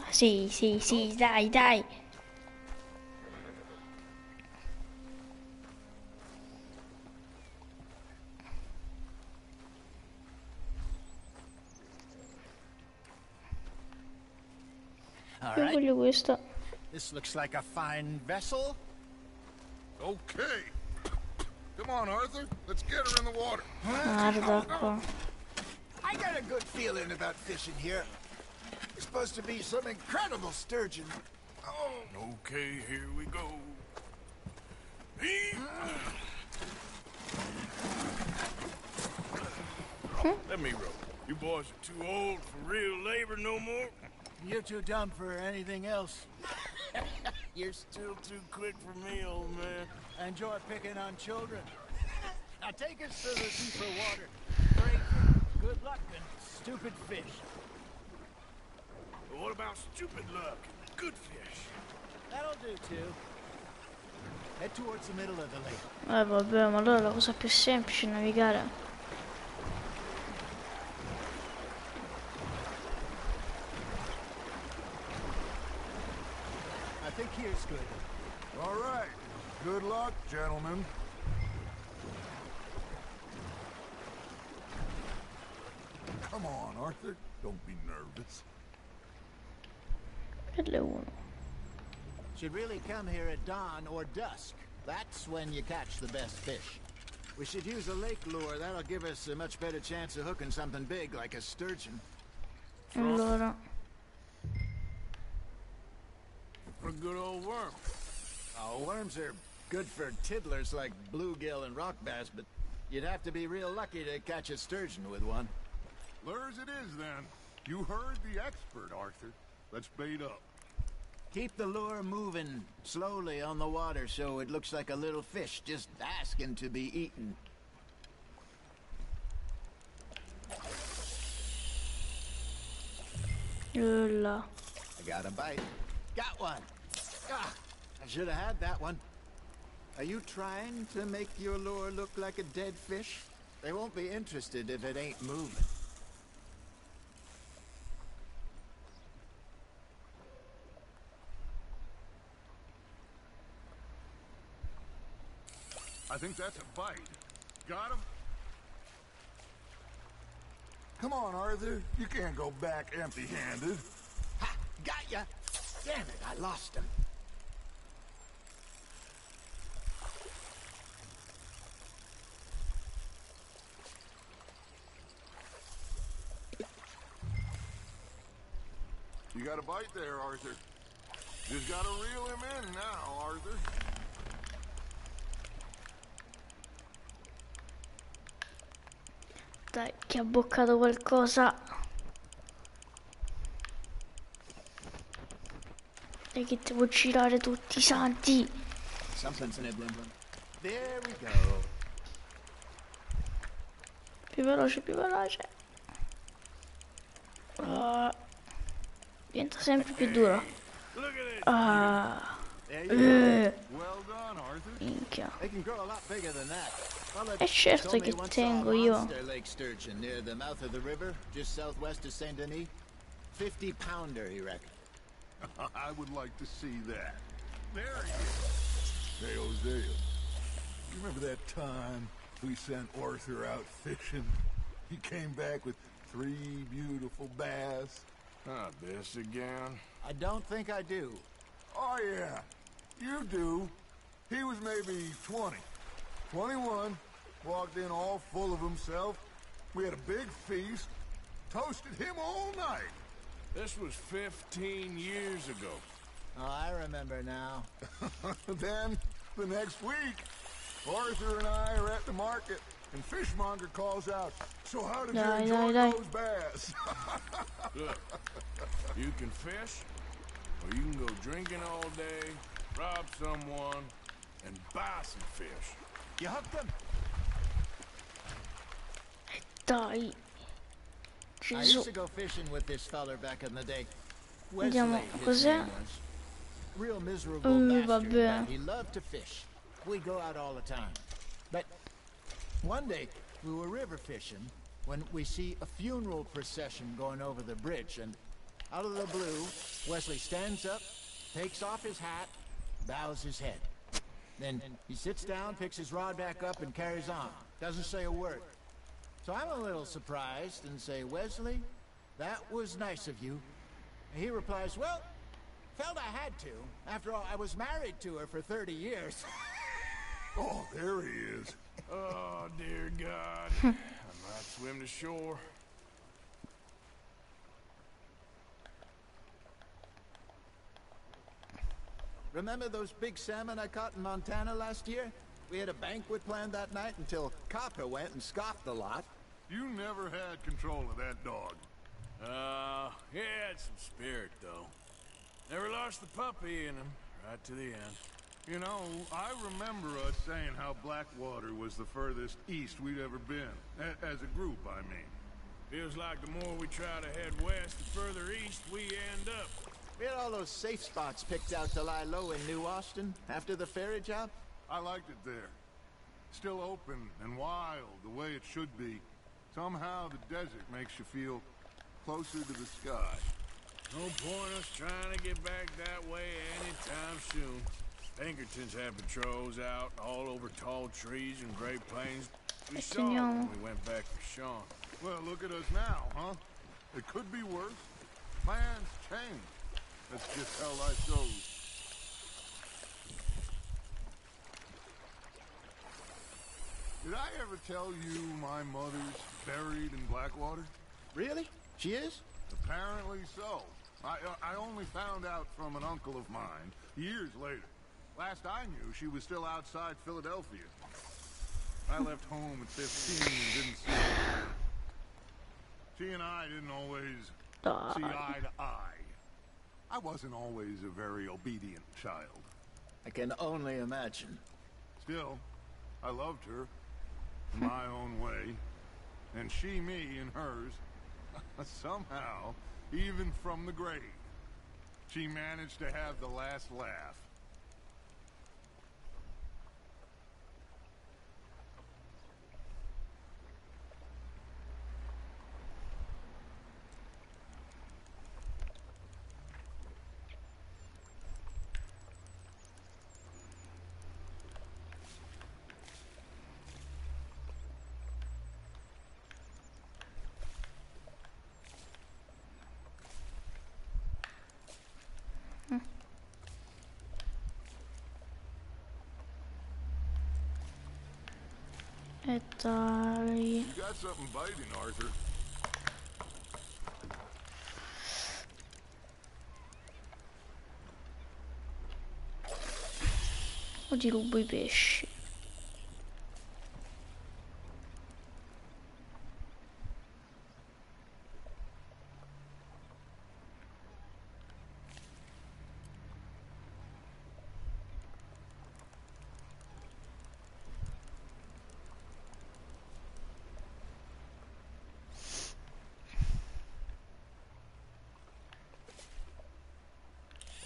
Sì, sì, sì, dai, dai. All Io right. voglio questo. This looks like a fine vessel. Okay. Come on, Arthur. Let's get her in the water. Guarda qua. I got a good feeling about fishing here. There's supposed to be some incredible sturgeon. Oh. Okay, here we go. Let me row. You boys are too old for real labor no more. You're too dumb for anything else. You're still too quick for me, old man. I enjoy picking on children. Now take us to the deeper water. Great, good luck, and stupid fish. But what about stupid luck? Good fish. That'll do, too. Head towards the middle of the lake. Vabbè, ma allora la cosa più semplice è navigare. I think here's good. All right. Good luck, gentlemen. Come on, Arthur. Don't be nervous. Quello è uno. Should really come here at dawn or dusk. That's when you catch the best fish. We should use a lake lure. That'll give us a much better chance of hooking something big like a sturgeon. Allora. For a good old worm. Oh, worms are good for tiddlers like bluegill and rock bass, but you'd have to be real lucky to catch a sturgeon with one. Lures it is, then. You heard the expert, Arthur. Let's bait up. Keep the lure moving slowly on the water so it looks like a little fish just asking to be eaten. Là. I got a bite. Got one. Ah, I should have had that one. Are you trying to make your lure look like a dead fish? They won't be interested if it ain't moving. I think that's a bite. Got him? Come on, Arthur. You can't go back empty-handed. Ha! Got ya! Damn it, I lost him. You got a bite there, Arthur. Just gotta reel him in now, Arthur. Dai, che ha boccato qualcosa. E che devo girare tutti i santi. Something's nibbling. There we go. Più veloce, più veloce. Diventa sempre più duro. Minchia. They can grow a lot bigger than that. È certo che tengo io. Lake sturgeon near the mouth of the river, just southwest of Saint Denis. 50-pounder, he reckoned. I would like to see that. There he is. Hey, Hosea. You remember that time we sent Arthur out fishing? He came back with 3 beautiful bass. Not this again. I don't think I do. Oh, yeah. You do. He was maybe 20. 21. Walked in all full of himself. We had a big feast. Toasted him all night. This was 15 years ago. Oh, I remember now. Then, the next week, Arthur and I are at the market, and Fishmonger calls out, "So how did you enjoy those bass?" Look, you can fish, or you can go drinking all day, rob someone, and buy some fish. You hooked him? Dai. I used to go fishing with this feller back in the day. Vediamo cos'è. Real miserable bastard, but he loved to fish. We go out all the time. But one day we were river fishing when we see a funeral procession going over the bridge, and out of the blue, Wesley stands up, takes off his hat, bows his head. Then he sits down, picks his rod back up, and carries on. Doesn't say a word. So I'm a little surprised and say, "Wesley, that was nice of you." And he replies, "Well, felt I had to. After all, I was married to her for 30 years. Oh, there he is. Oh, dear God. I might swim to shore. Remember those big salmon I caught in Montana last year? We had a banquet planned that night until Copper went and scoffed the lot. You never had control of that dog. He had some spirit, though. Never lost the puppy in him, right to the end. You know, I remember us saying how Blackwater was the furthest east we'd ever been. As a group, I mean. Feels like the more we try to head west, the further east we end up. We had all those safe spots picked out to lie low in New Austin after the ferry job. I liked it there. Still open and wild, the way it should be. Somehow the desert makes you feel closer to the sky. No point us trying to get back that way anytime soon. Pinkertons had patrols out all over tall trees and Great Plains. We saw when we went back to Sean. Well, look at us now, huh? It could be worse. Plans change. That's just how life goes. Did I ever tell you my mother's buried in Blackwater? Really? She is? Apparently so. I only found out from an uncle of mine years later. Last I knew, she was still outside Philadelphia. I left home at 15 and didn't see her. She and I didn't always see eye to eye. I wasn't always a very obedient child. I can only imagine. Still, I loved her in my own way, and she me in hers. Somehow, even from the grave, she managed to have the last laugh. E dai. You got something biting, Arthur. O ti rubo i pesci.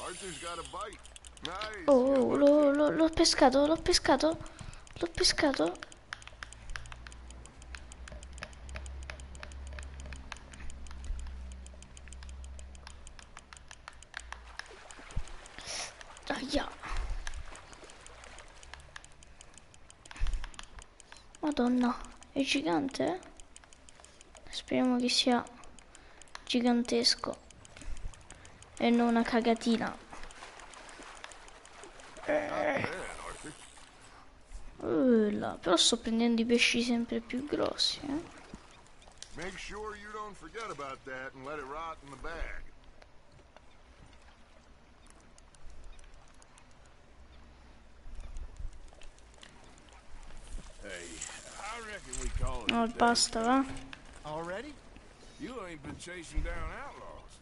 Arthur's got a bite. Nice. Oh, l'ho pescato, l'ho pescato. L'ho pescato. Aia. Madonna, è gigante? Speriamo che sia gigantesco e non una cagatina. Però sto prendendo i pesci sempre più grossi, Make sure you don't forget about that and let it rot in the bag. Hey, I reckon we call it. No, basta, va? Already? You ain't been chasing down outlaws.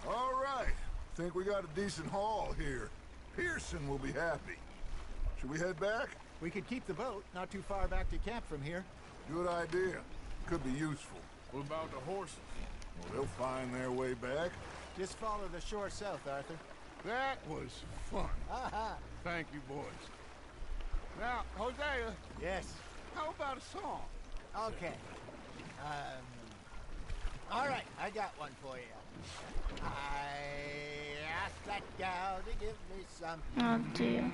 All right. Think we got a decent haul here. Pearson will be happy. Should we head back? We could keep the boat not too far back to camp from here. Good idea. Could be useful. What about the horses? Well, they'll find their way back. Just follow the shore south, Arthur. That was fun. Aha! Thank you, boys. Now, Hosea, Yes. how about a song? Okay. All right, I got one for you. I asked that gal to give me some. Oddio.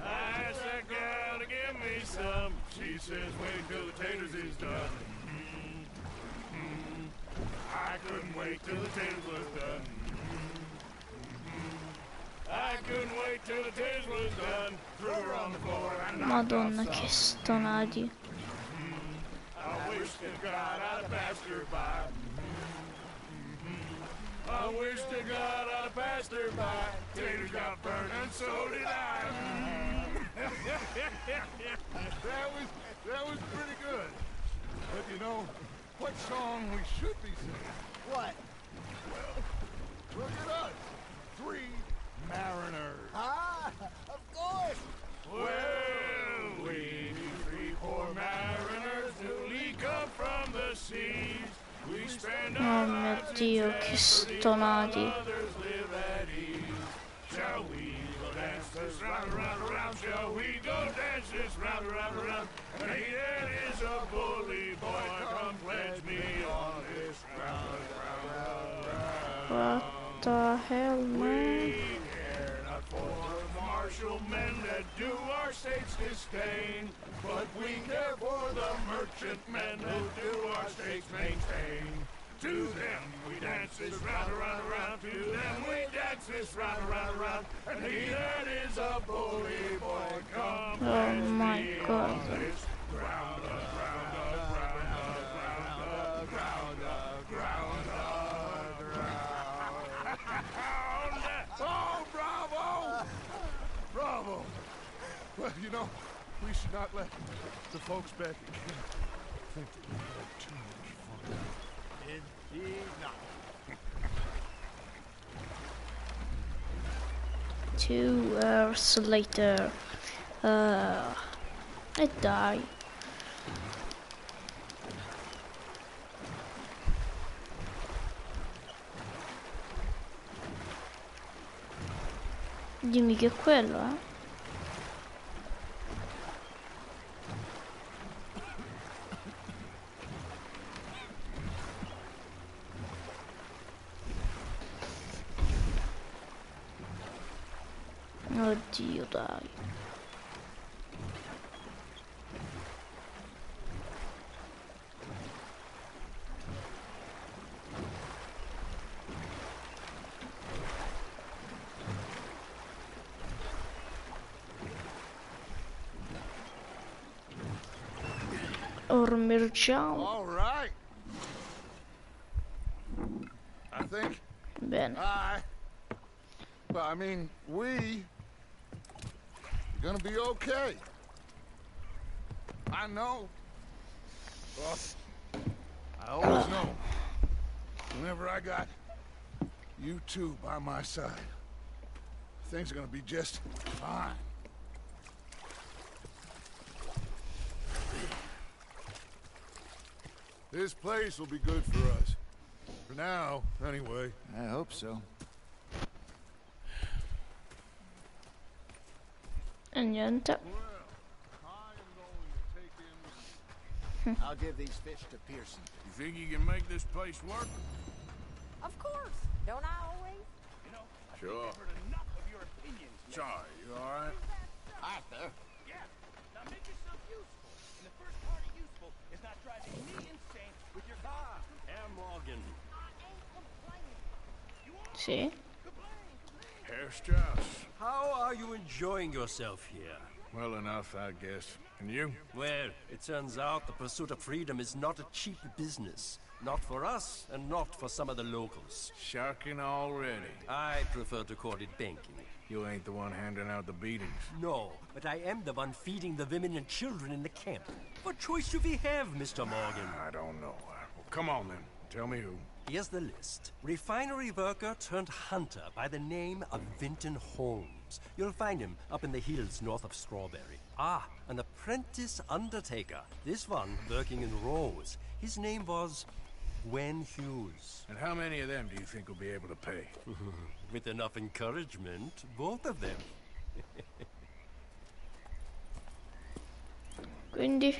I asked that gal to give me some. She says wait till the taters is done. I couldn't wait till the taters was done. I couldn't wait till the taters was done. Threw her on the floor and knocked Madonna, off che some. stonati. I wish to God I'd have passed her by. I wish to God I'd have passed her by. Taters got burned and so did I. That was pretty good. But you know, what song we should be singing? What? Look at us. 3 mariners. Ah, of course. Well, we 3 poor mariners newly come from the seas. We spend Oh our mio lives in Dio, che jeopardy stonati. while others live at ease. Shall we go dance this round, around, around? Shall we go dance this round, around, around? And he that is a bully boy, come pledge me on this round, round, round, round. What the hell, man? We care not for the martial men that do our state's disdain, but we care for the merchant men who do our state's maintain. To them we dance this round, around, around. To them we dance this round, around, around. And he that is a bully boy, come Oh my me God. on this ground, ground, ground, ground, ground, ground, ground. Oh, bravo! Bravo! Well, you know, we should not let the folks back at camp think that we had too much fun. Indeed not. 2 hours later. E dai. Dimmi che è quello, Oddio, dai. Ormergiamo. All right. I think Bene. we are gonna be okay. I know. Well, I always know. Whenever I got you two by my side, things are gonna be just fine. This place will be good for us. For now, anyway. I hope so. E niente. I'll give these fish to Pearson. You think you can make this place work? Of course. Don't I always? You know, I Sure. think I've heard enough of your opinions. Sorry, you alright? Arthur. Yeah. Now make yourself useful. And the first part of useful is not driving me insane with your car. Herr Morgan. Sì. Herr Strauss. How are you enjoying yourself here? Well enough, I guess. And you? Well, it turns out the pursuit of freedom is not a cheap business. Not for us, and not for some of the locals. Sharking already. I prefer to call it banking. You ain't the one handing out the beatings. No, but I am the one feeding the women and children in the camp. What choice do we have, Mr. Morgan? I don't know. Well, come on then. Tell me who. Here's the list. Refinery worker turned hunter by the name of Vinton Holmes. You'll find him up in the hills north of Strawberry. Ah, an apprentice undertaker. This one working in rows. His name was Gwen Hughes. And how many of them do you think will be able to pay? With enough encouragement, both of them. Quindi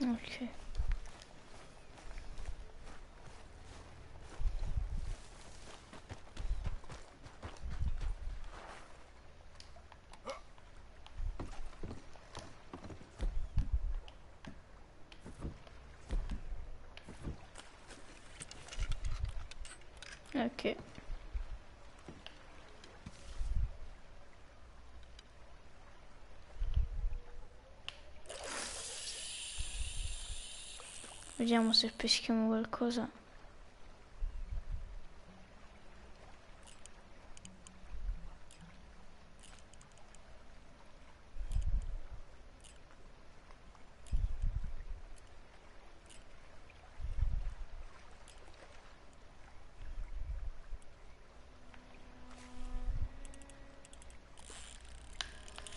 ok. Ok. Vediamo se peschiamo qualcosa.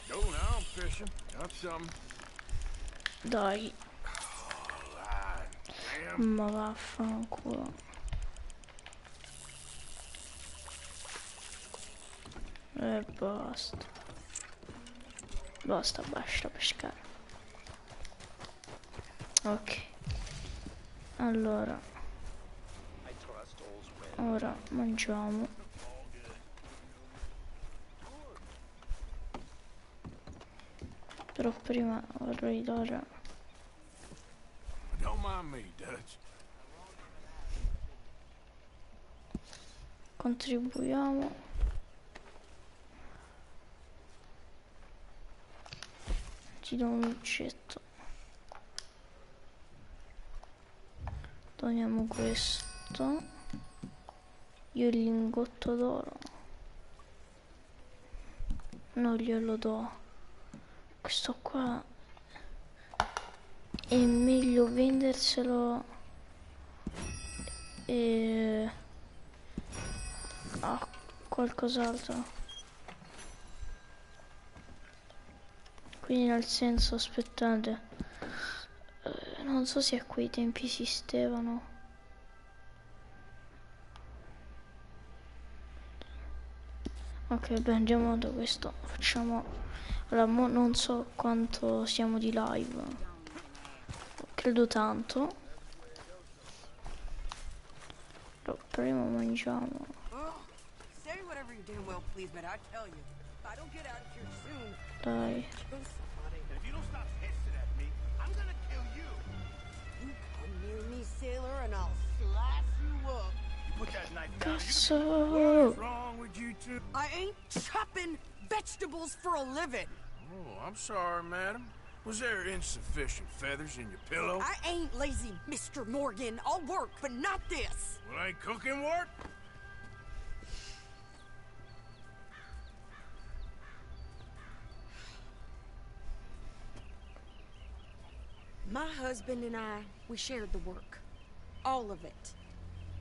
Go now, I'm fishing. Got some. Dai. Damn. Ma vaffanculo. E basta. Basta pescare. Ok. Allora. Ora mangiamo. Però prima vorrei dare. Don't mind me, Dutch. Contribuiamo. Ti do un lucetto. Togliamo questo. Io il lingotto d'oro non glielo do. Questo qua è meglio venderselo a qualcos'altro. Quindi nel senso, aspettate, non so se a quei tempi esistevano. Ok, beh, andiamo da questo, facciamo. Allora, mo non so quanto siamo di live, credo tanto. Però prima mangiamo. Say whatever you're damn well please, but I tell you, if I don't get out of here soon, Dai. kill somebody. If you don't stop hissing at me, I'm gonna kill you. You come near me, sailor, and I'll slice you up. You put that knife down. Cazzo. What's wrong with you two? I ain't chopping vegetables for a living. Oh, I'm sorry, madam. Was there insufficient feathers in your pillow? I ain't lazy, Mr. Morgan. I'll work, but not this. Well, ain't cooking work? My husband and I, we shared the work. All of it.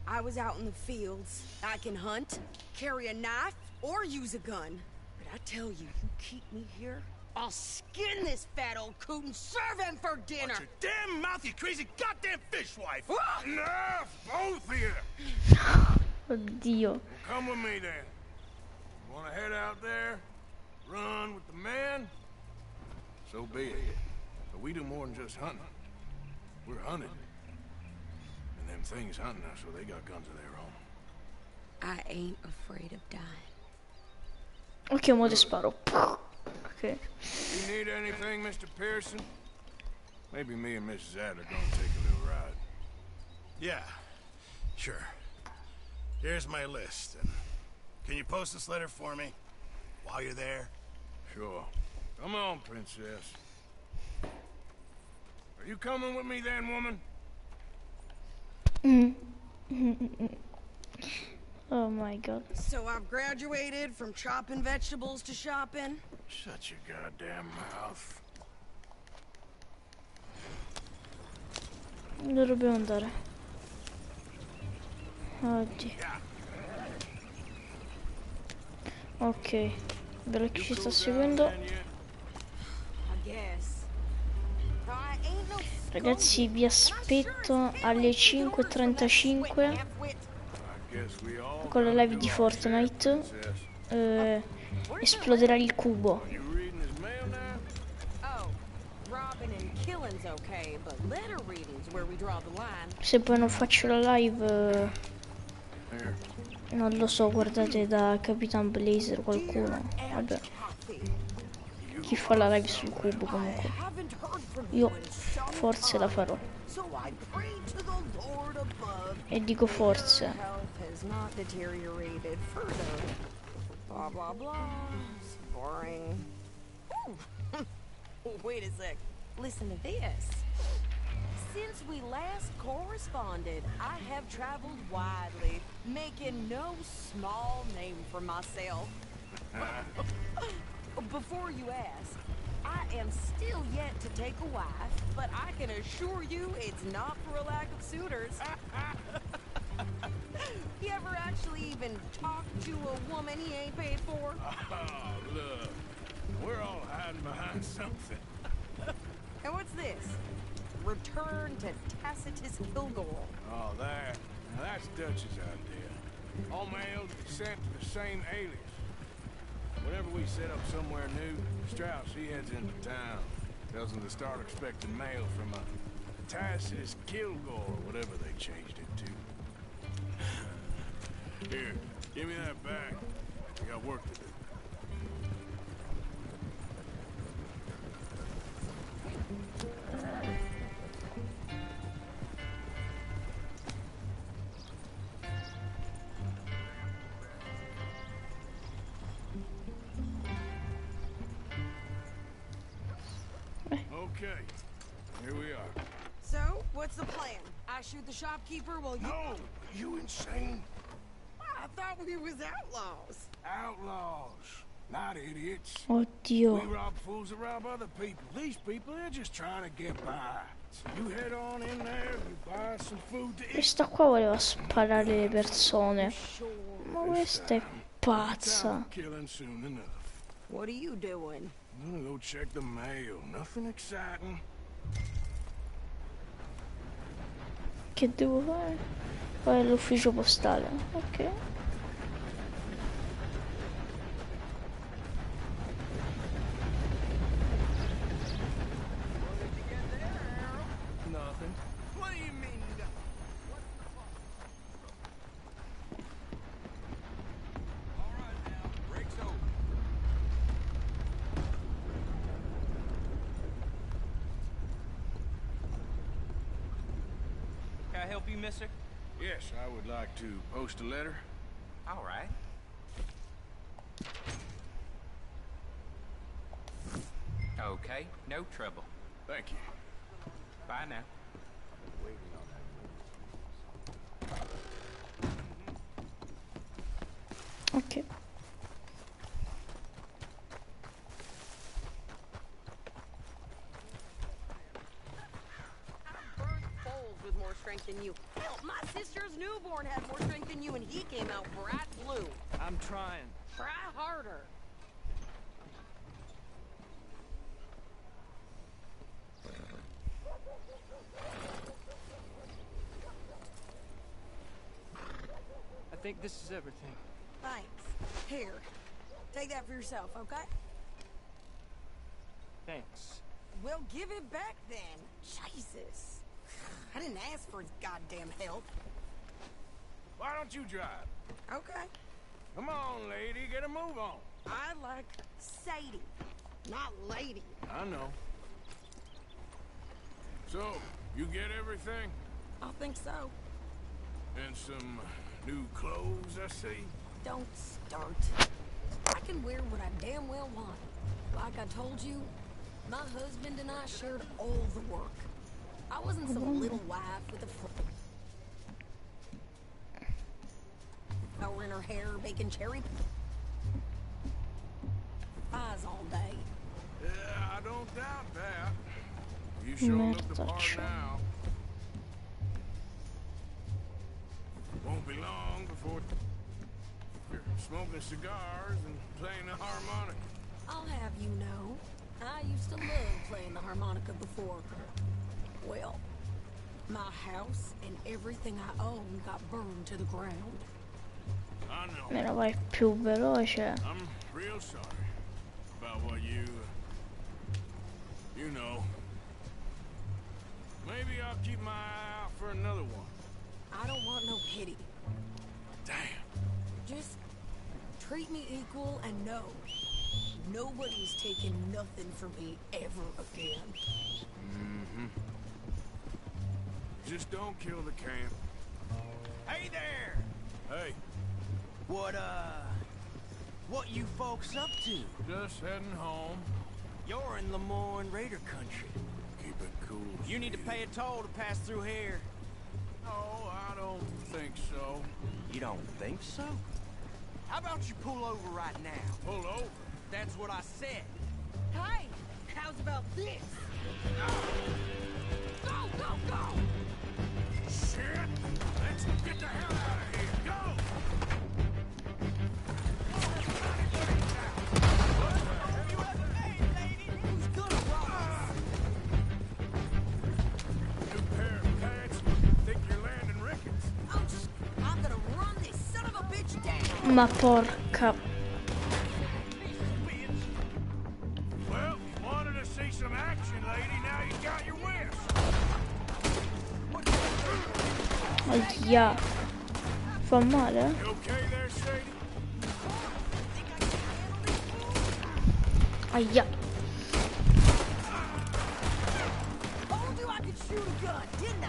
I was out in the fields. I can hunt, carry a knife, or use a gun. But I tell you, you keep me here, I'll skin this fat old coot and serve him for dinner. Watch your damn mouth, you crazy goddamn fishwife! Enough, both of you! Oddio. Well, come with me then. You wanna head out there? Run with the men? So be it. But we do more than just hunting. We're hunted. And them things hunting us, so they got guns of their own. I ain't afraid of dying. Ok, mo ti sparo. Ok. You need anything, Mr. Pearson? Maybe me and Mrs. Adler gonna take a little ride. Yeah, sure. Here's my list. And can you post this letter for me while you're there? Sure. Come on, princess. Are you coming with me then, woman? Oh my god. So I've graduated from chopping vegetables to shopping. Shut your goddamn mouth. Dove dobbiamo andare? Oggi. Ok. Bello chi ci sta seguendo. Ragazzi, vi aspetto alle 5:35 con la live di Fortnite. Esploderà il cubo. Se poi non faccio la live, non lo so, guardate da Capitan Blazer qualcuno. Vabbè. Chi fa la live sul cubo comunque. Io forse la farò. E dico forse. Blah blah blah. It's boring. Wait a sec. Listen to this. Since we last corresponded, I have traveled widely, making no small name for myself. Before you ask, I am still yet to take a wife, but I can assure you it's not for a lack of suitors. You ever actually even talk to a woman he ain't paid for? Oh, look. We're all hiding behind something. And what's this? Return to Tacitus Kilgore. Oh, that. Now that's Dutch's idea. All mails sent to the same alias. Whenever we set up somewhere new, Strauss, he heads into town. Tells them to start expecting mail from a Tacitus Kilgore, whatever they changed it to. Here, give me that back. We got work to do. Okay, here we are. So, what's the plan? I shoot the shopkeeper while you... No! You insane? I thought we was outlaws. Outlaws, not idiots. Oddio. We rob fools that rob other people. These people, they're just trying to get by. So you head on in there, you buy some food to eat. Questa qua voleva sparare le persone. Ma questa è pazza. Killing soon enough. What are you doing? I'm gonna go check the mail. Nothing exciting. Che devo fare? Poi all'ufficio postale. Ok. Nothing. What do you mean? All right now. help you, mister? Yes, I would like to post a letter. All right. Okay, no trouble. Thank you. Bye now. Okay. With more strength than you. Hell, my sister's newborn had more strength than you, and he came out bright blue. I'm trying. Try harder. I think this is everything. Thanks. Here, take that for yourself, okay? Thanks. Well, give it back then. Jesus. I didn't ask for his goddamn help. Why don't you drive? Okay. Come on, lady, get a move on. I like Sadie, not lady. I know. So, you get everything? I think so. And some new clothes, I see? Don't start. I can wear what I damn well want. Like I told you, my husband and I shared all the work. I wasn't some little wife with a flower in her hair baking cherry pies all day. Yeah, I don't doubt that. You sure look the part now. Won't be long before you're smoking cigars and playing the harmonica. I'll have you know, I used to love playing the harmonica before. Well, my house and everything I own got burned to the ground. I know. Meno vai più veloce. I'm real sorry about what you know. Maybe I'll keep my eye out for another one. I don't want no pity. Damn. Just treat me equal and know nobody's taking nothing from me ever again. Mm-hmm. Just don't kill the camp. Hey there! Hey. What you folks up to? Just heading home. You're in Lemoyne Raider country. Keep it cool. You need to pay a toll to pass through here. No, I don't think so. You don't think so? How about you pull over right now? Pull over? That's what I said. Hey, how's about this? Go, go, go! Shit! Let's get the hell out of here! Go! Who's gonna rob us? New pair of pants. Think you're landing Ricketts. Oh, I'm gonna run this son of a bitch down. Ma porca. Well, you wanted to see some action, lady. Now you got your wish. Aia. Fa male? You okay there, Sadie? Aia. Told you I could shoot a gun, didn't I?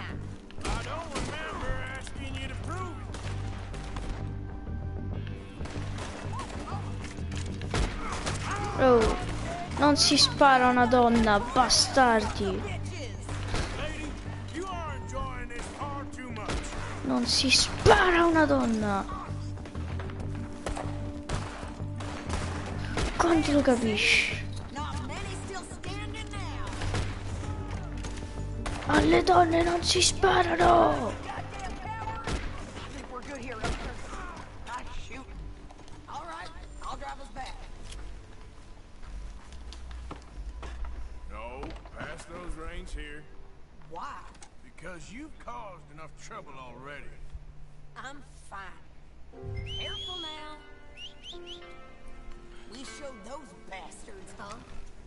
I don't remember asking you to prove it. Oh. Non si spara a una donna, bastardi. Lady, you are enjoying this far too much. Non si spara a una donna. Quanto lo capisci? Not many still standing now. Alle donne non si sparano. Goddamn power. I think we're good here, Esther. I shoot. All right, I'll drive us back. No, pass those reins here. Why? Because you've caused enough trouble already. I'm fine. Careful now. We showed those bastards, huh?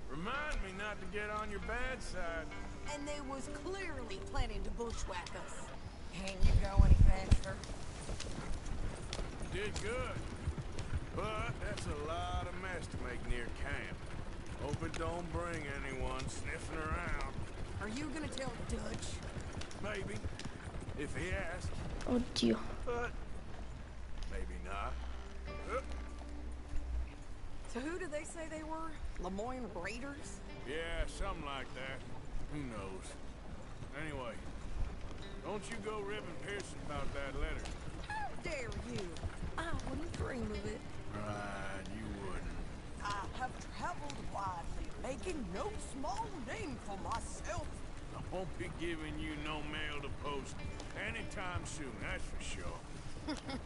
Remind me not to get on your bad side. And they was clearly planning to bushwhack us. Can you go any faster? You did good. But that's a lot of mess to make near camp. Hope it don't bring anyone sniffing around. Are you gonna tell Dutch? Maybe. if he asked. Oddio. But maybe not. So who did they say they were? Lemoyne Raiders? Yeah, something like that. Who knows? Anyway, don't you go ribbing Pearson about that letter. How dare you? I wouldn't dream of it. Right, you wouldn't. I have traveled widely, making no small name for myself. I won't be giving you no mail to post anytime soon, that's for sure.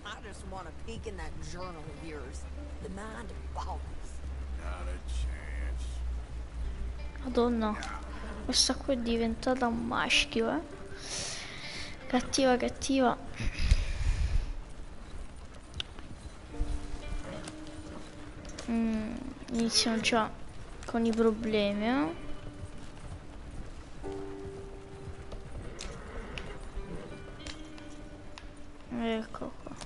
I just want to peek in that journal of yours. The mind of ballers. Not a chance. Madonna, questa qua è diventata un maschio, eh. Cattiva, cattiva. Iniziano già con i problemi, eh. Ecco qua.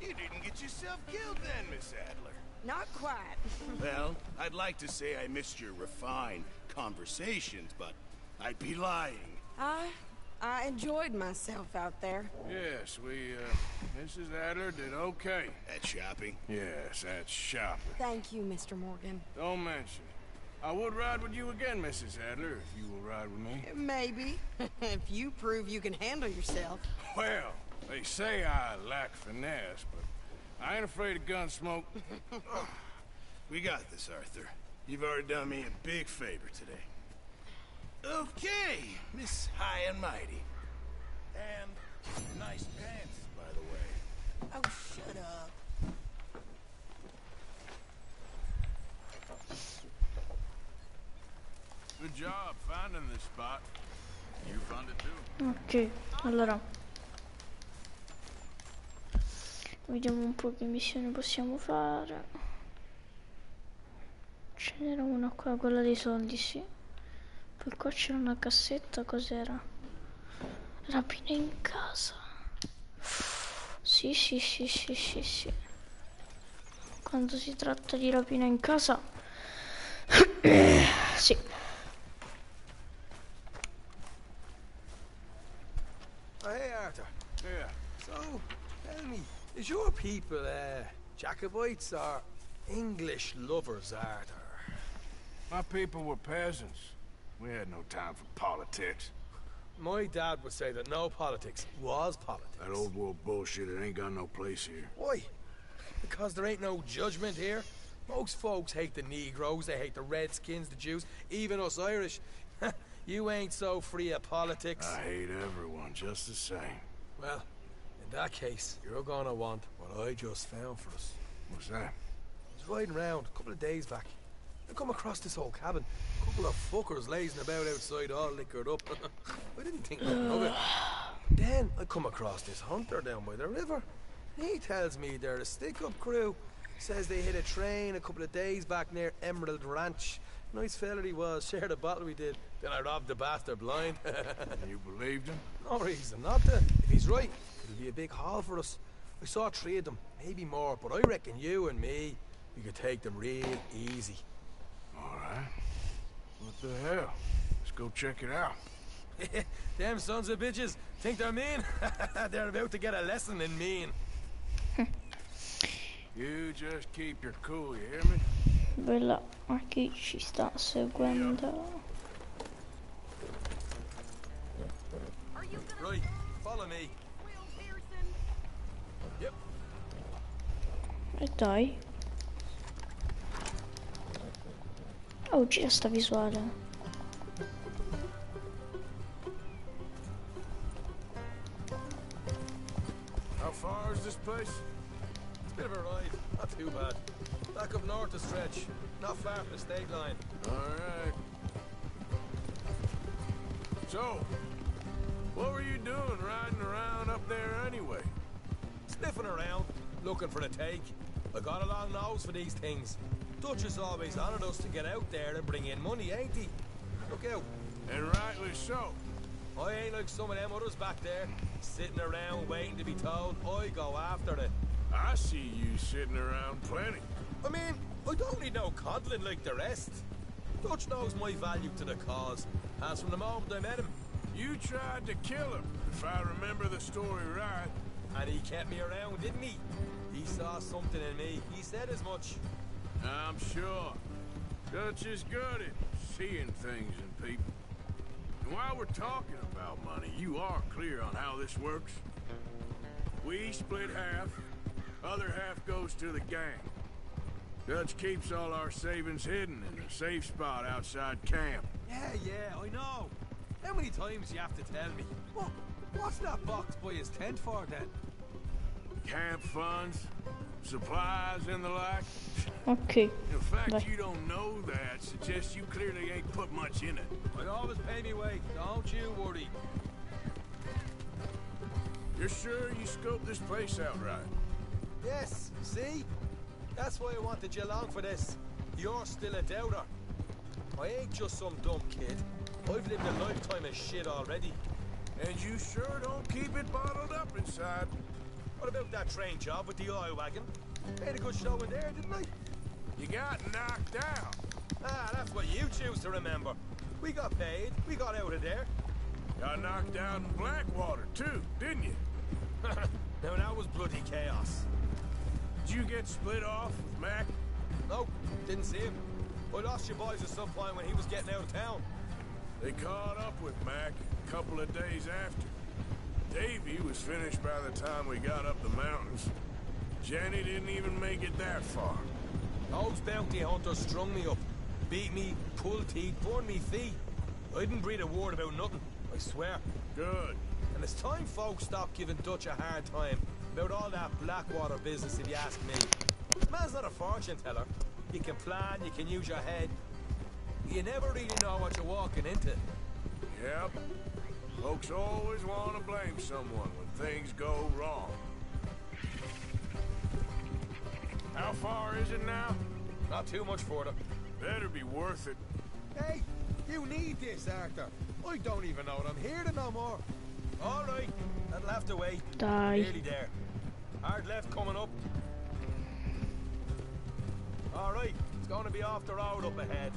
You didn't get yourself killed then, Miss Adler. Not quite. Well, I'd like to say I missed your refined conversations, but I'd be lying. I enjoyed myself out there. Yes, Mrs. Adler did okay. At shopping? Yes, that's shopping. Thank you, Mr. Morgan. Don't mention it. I would ride with you again, Mrs. Adler, if you will ride with me. Maybe. If you prove you can handle yourself. Well, they say I lack finesse, but I ain't afraid of gun smoke. We got this, Arthur. You've already done me a big favor today. Okay, Miss High and Mighty. And nice pants, by the way. Oh, shut up. Good job finding this spot. You found it too. Ok, allora vediamo un po' che missione possiamo fare. Ce n'era una qua, quella dei soldi, sì. Poi qua c'era una cassetta, cos'era? Rapina in casa. Sì, sì, sì, sì, sì, sì. Quando si tratta di rapina in casa sì. Oh, hey, Arthur. Yeah. So, tell me, is your people, Jacobites or English lovers, Arthur? My people were peasants. We had no time for politics. My dad would say that no politics was politics. That old world bullshit, it ain't got no place here. Why? Because there ain't no judgment here. Most folks hate the Negroes, they hate the Redskins, the Jews, even us Irish. You ain't so free of politics. I hate everyone just the same. Well, in that case, you're gonna want what I just found for us. What's that? I was riding around a couple of days back. I come across this old cabin. A couple of fuckers lazing about outside all liquored up. I didn't think nothing of it. Then I come across this hunter down by the river. He tells me they're a stick-up crew. Says they hit a train a couple of days back near Emerald Ranch. Nice fella he was, shared a bottle we did. Then I robbed the bastard blind. You believed him? No reason not to. If he's right, it'll be a big haul for us. I saw 3 of them, maybe more, but I reckon you and me, we could take them real easy. All right. What the hell? Let's go check it out. Them sons of bitches think they're mean. They're about to get a lesson in mean. You just keep your cool, you hear me? Bella, ma chi ci sta seguendo? Right, follow me. Yep. E dai. Oh, gira sta visuale. How far is this place? It's a bit of a ride, not too bad. Back up north a stretch, not far from the state line. Alright. So, what were you doing riding around up there anyway? Sniffing around, looking for the take. I got a long nose for these things. Dutch has always honored us to get out there and bring in money, ain't he? Look out. And rightly so. I ain't like some of them others back there, sitting around waiting to be told. I go after it. I see you sitting around plenty. I mean, I don't need no coddling like the rest. Dutch knows my value to the cause, as from the moment I met him. You tried to kill him, if I remember the story right. And he kept me around, didn't he? He saw something in me. He said as much. I'm sure. Dutch is good at seeing things in people. And while we're talking about money, you are clear on how this works? We split half, other half goes to the gang. Dutch keeps all our savings hidden in a safe spot outside camp. Yeah, I know. How many times you have to tell me? What's that box by his tent for, then? Camp funds, supplies, and the like. Ok. The fact Vai. you don't know that suggests you clearly ain't put much in it. I always pay me way. Don't you worry. You're sure you scoped this place out right? Yes, see? That's why I wanted you along for this. You're still a doubter. I ain't just some dumb kid. I've lived a lifetime of shit already. And you sure don't keep it bottled up inside. What about that train job with the oil wagon? Made a good show in there, didn't I? You got knocked out. Ah, that's what you choose to remember. We got paid. We got out of there. Got knocked out in Blackwater, too, didn't you? Now that was bloody chaos. Did you get split off with Mac? Nope, didn't see him. I lost your boys at some point when he was getting out of town. They caught up with Mac a couple of days after. Davy was finished by the time we got up the mountains. Jenny didn't even make it that far. Those bounty hunters strung me up. Beat me, pulled teeth, burned me feet. I didn't breathe a word about nothing, I swear. Good. And it's time folks stopped giving Dutch a hard time about all that Blackwater business, if you ask me. This man's not a fortune teller. You can plan, you can use your head. You never really know what you're walking into. Yep. Folks always want to blame someone when things go wrong. How far is it now? Not too much further. Better be worth it. Hey, you need this, Arthur. I don't even know that I'm here to know more. All right, that'll have to wait. Die. Nearly there. Hard left coming up. All right, it's going to be off the road up ahead.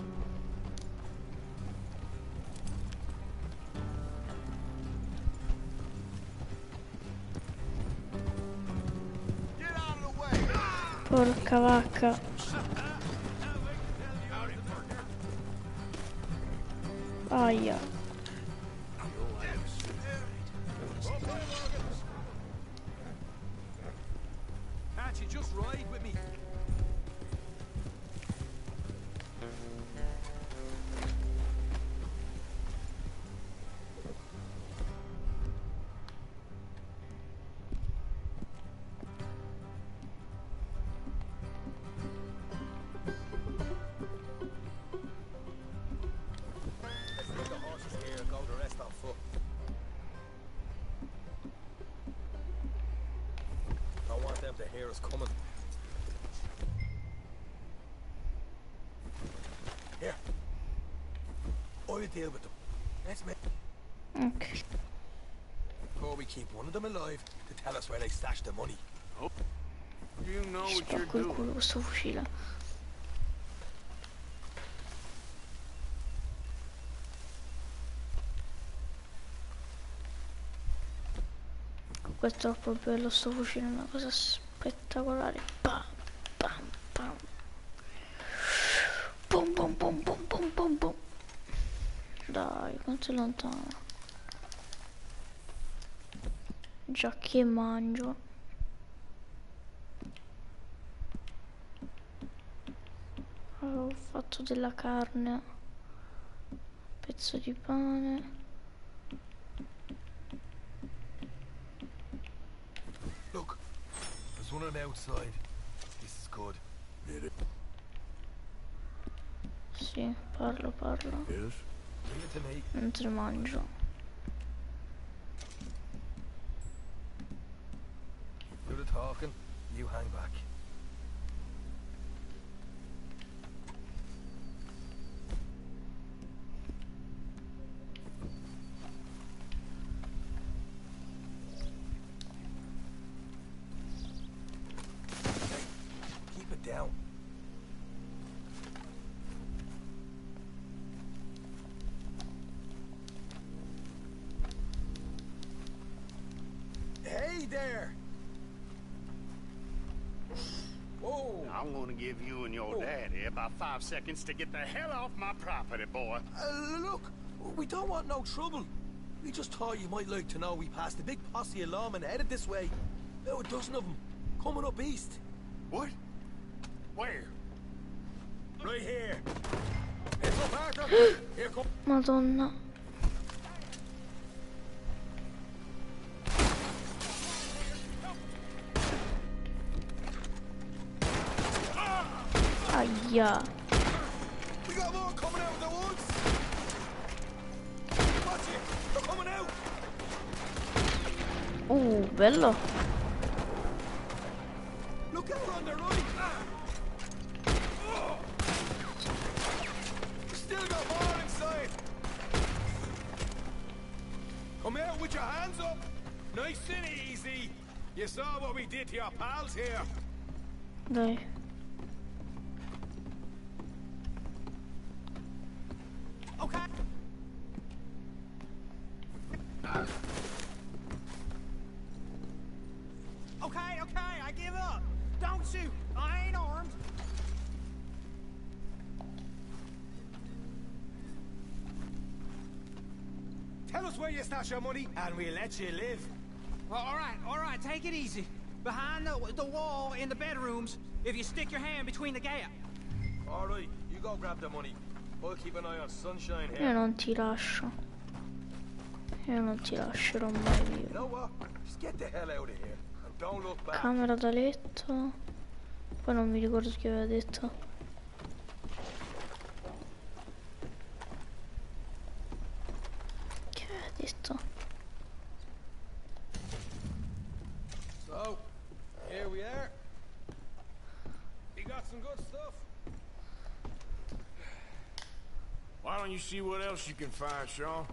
Get out of the way! Porca vacca. Aia. Can't you just ride with me? Let's leave the horses here and go the rest on foot. Don't want them to hear us coming. Here. I'll deal with them. Let's make... Ok. Before we keep one of them alive to tell us where they stashed the money. Oh. You know what you're Spacco il doing. culo questo fucile. Questo è troppo bello sto fucile, è una cosa spettacolare. Pam, pam, pam. Bom, bom, bom, bom, bom, bom, bom. Dai, quanto è lontano. Già che mangio. Avevo fatto della carne. Pezzo di pane. Look, there's one on the outside. This is good. Did it? Sì, parlo. Yes. Bring it to me. Mentre mangio. Do the talking. You hang back. Keep it down. there. Whoa. I'm gonna give you and your daddy about 5 seconds to get the hell off my property, boy. Look, we don't want no trouble. We just thought you might like to know we passed a big posse of lawmen headed this way. About a dozen of them, coming up east. What? Where? Right here. It's up, Arthur. Here come. Madonna. Aia. We got more coming out of the woods. Watch it. They're coming out. Bello. Look out on the right. We still got more inside. Come out with your hands up. Nice and easy. You saw what we did to your pals here. Dai. Okay. Okay, I give up. Don't shoot. I ain't armed. Tell us where you stash your money, and we'll let you live. Well, all right, take it easy. Behind the wall in the bedrooms, if you stick your hand between the gap. All right, you go grab the money. I'll keep an eye on Sunshine here. Io non ti lascio. Io non ti lascerò mai You vivo. know what? Just get the hell out of here. And don't look back. Camera da letto. Poi non mi ricordo che aveva detto. Che aveva detto? So, here we are. You got some good stuff. Why don't you see what else you can find, Sean?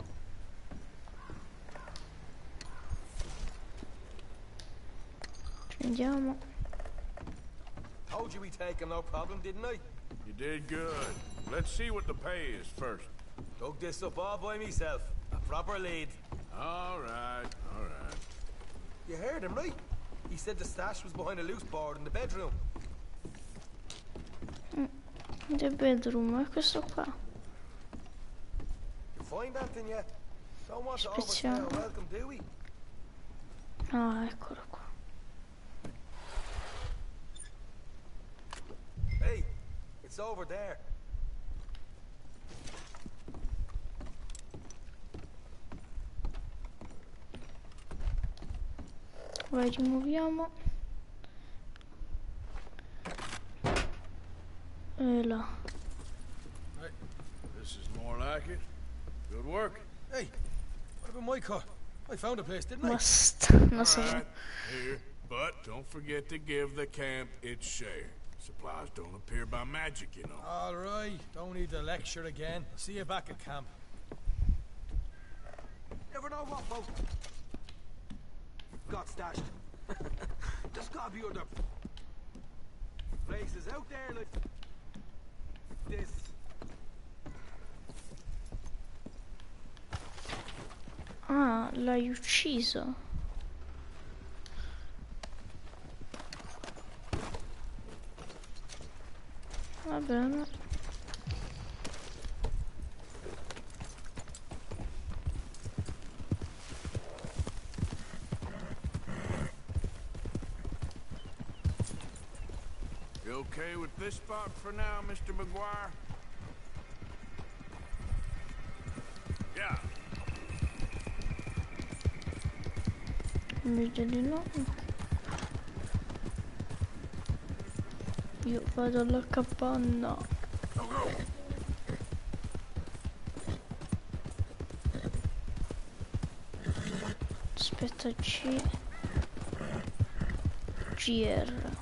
Andiamo. Told you we'd take him, no problem, didn't I? You did good. Let's see what the pay is first. Dug this up all by myself. A proper lead. All right, all right. You heard him, right? He said the stash was behind a loose board in the bedroom. The bedroom, è questo qua. You find anything yet? Don't want to Aspettiamo. overstay our welcome, do we? Ah, eccolo qua. Hey, it's over there. Vai, rimuoviamo. E là. Hey, this is more like it. Good work. Hey, what about my car? I found a place, didn't I? Basta, non so. All right, here. But don't forget to give the camp its share. Supplies don't appear by magic, you know. All right, don't need the lecture again. See you back at camp. Never know what boat got stashed. There's gotta be other places out there like this. Ah, l'hai ucciso. Va bene. You okay with this spot for now, Mr. McGuire? Yeah. Invece di no. Io vado alla capanna. Aspetta, GR.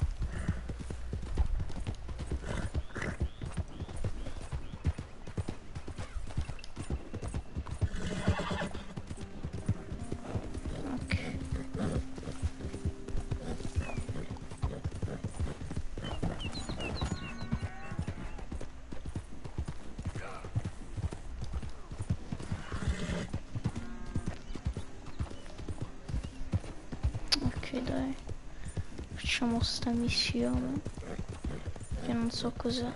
Ok, dai. Facciamo sta missione. Che non so cos'è.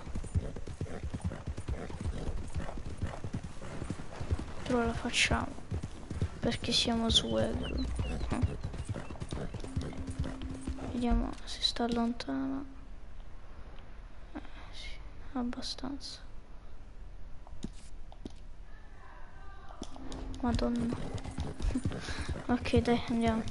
Però la facciamo. Perché siamo swag. Vediamo se sta lontano. Sì, abbastanza. Madonna. Ok, dai, andiamo.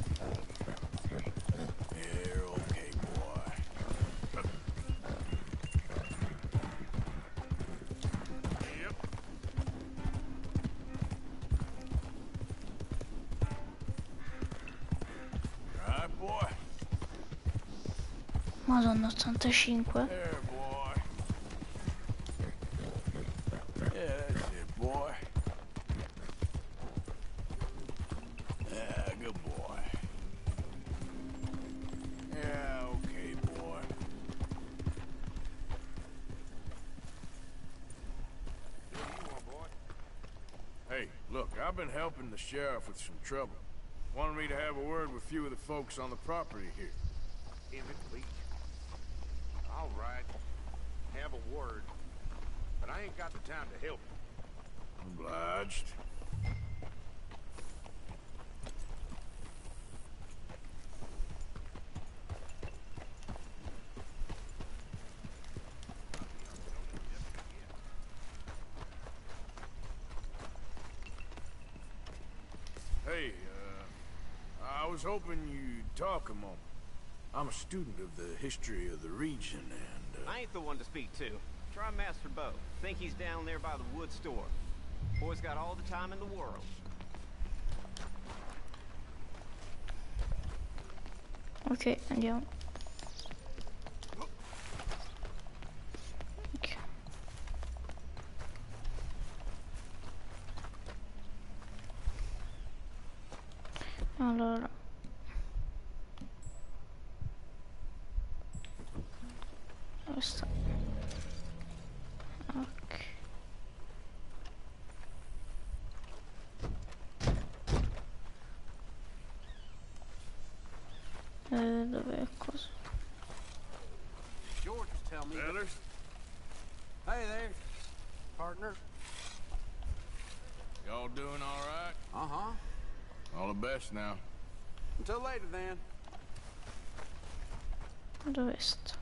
Madonna, 85. Hey, look, I've been helping the sheriff with some trouble. Wanted me to have a word with a few of the folks on the property here. In it, please. All right. Have a word. But I ain't got the time to help you. Obliged. Hey, I was hoping you'd talk a moment. I'm a student of the history of the region, and, I ain't the one to speak to. Try Master Bo. Think he's down there by the wood store. Boy's got all the time in the world. Ok, andiamo. Ok. Allora. Dove sta? Ok. Dov'è cosa? George was telling me. Fellas? Hey there, partner. Y'all doing all right? Uh-huh. All the best now. Until later, then. Dove sta?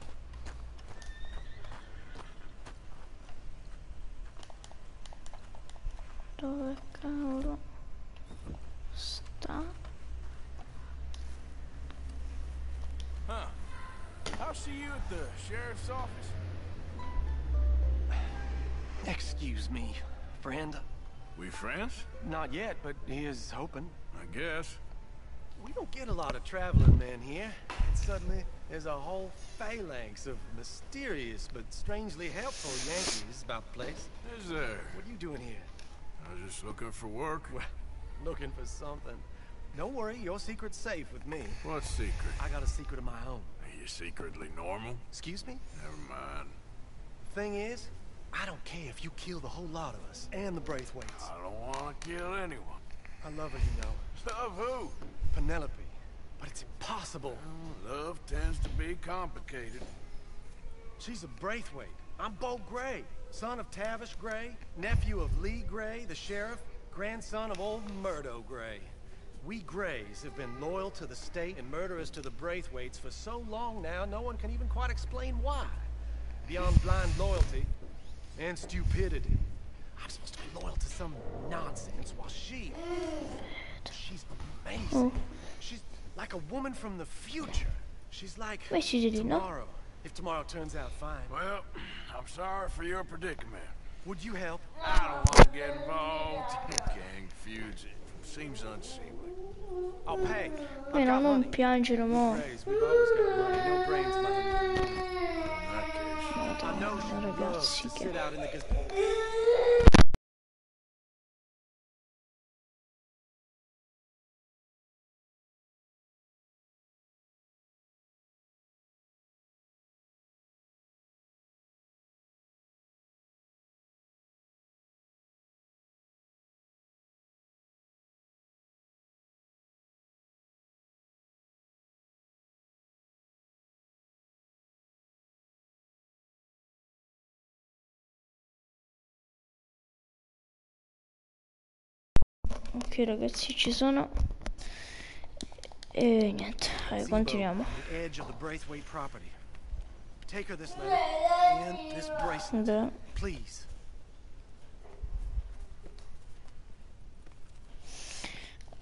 Dove cavolo sta? Huh. I'll see you at the sheriff's office. Excuse me, friend. We friends? Not yet, but he is hoping. I guess. We don't get a lot of traveling men here. And suddenly, there's a whole phalanx of mysterious but strangely helpful Yankees about the place. Is there? What are you doing here? I was just looking for work. Well, looking for something. Don't worry, your secret's safe with me. What secret? I got a secret of my own. Are you secretly normal? Excuse me? Never mind. Thing is, I don't care if you kill the whole lot of us and the Braithwaites. I don't want to kill anyone. I love her, you know. Love who? Penelope. But it's impossible. Well, love tends to be complicated. She's a Braithwaite. I'm Bo Gray, son of Tavish Gray, nephew of Lee Gray, the sheriff, grandson of old Murdo Gray. We Grays have been loyal to the state and murderous to the Braithwaites for so long now, no one can even quite explain why. Beyond blind loyalty and stupidity. I'm supposed to be loyal to some nonsense while she's amazing. She's like a woman from the future. She's like tomorrow, if tomorrow turns out fine. Well, I'm sorry for your predicament. Would you help? I don't want to get involved. Gang feuds. It seems unseemly. I'll pay. Meno, non piangere, mo. We've always got money, no brains behind it. Madonna, ragazzi, Sit out in the Ok ragazzi, ci sono. E niente, dai, continuiamo. The edge of the Braithwaite property. Take her this letter and this bracelet, Beh. please.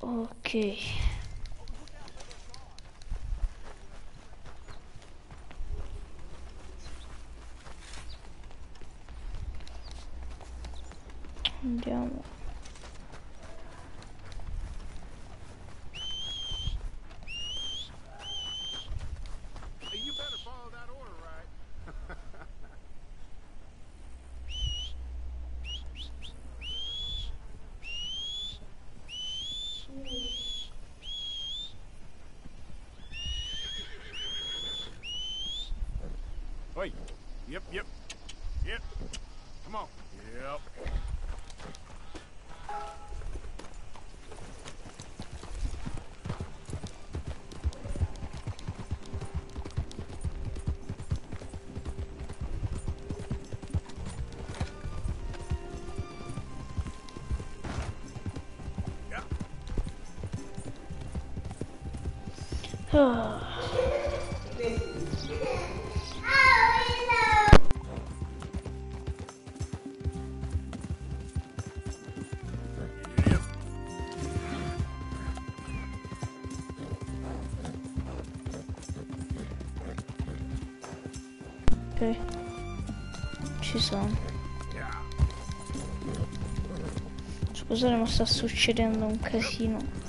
Ok. Andiamo. You better follow that order, right? Wait. Yep. Come on. Yep. Ah. Ok, ci sono. Scusate, ma sta succedendo un casino.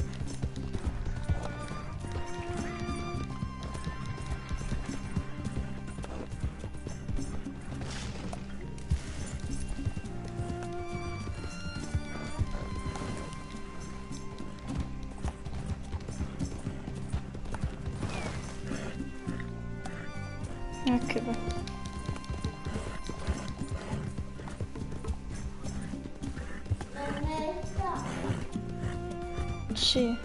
Ok, va. Sì,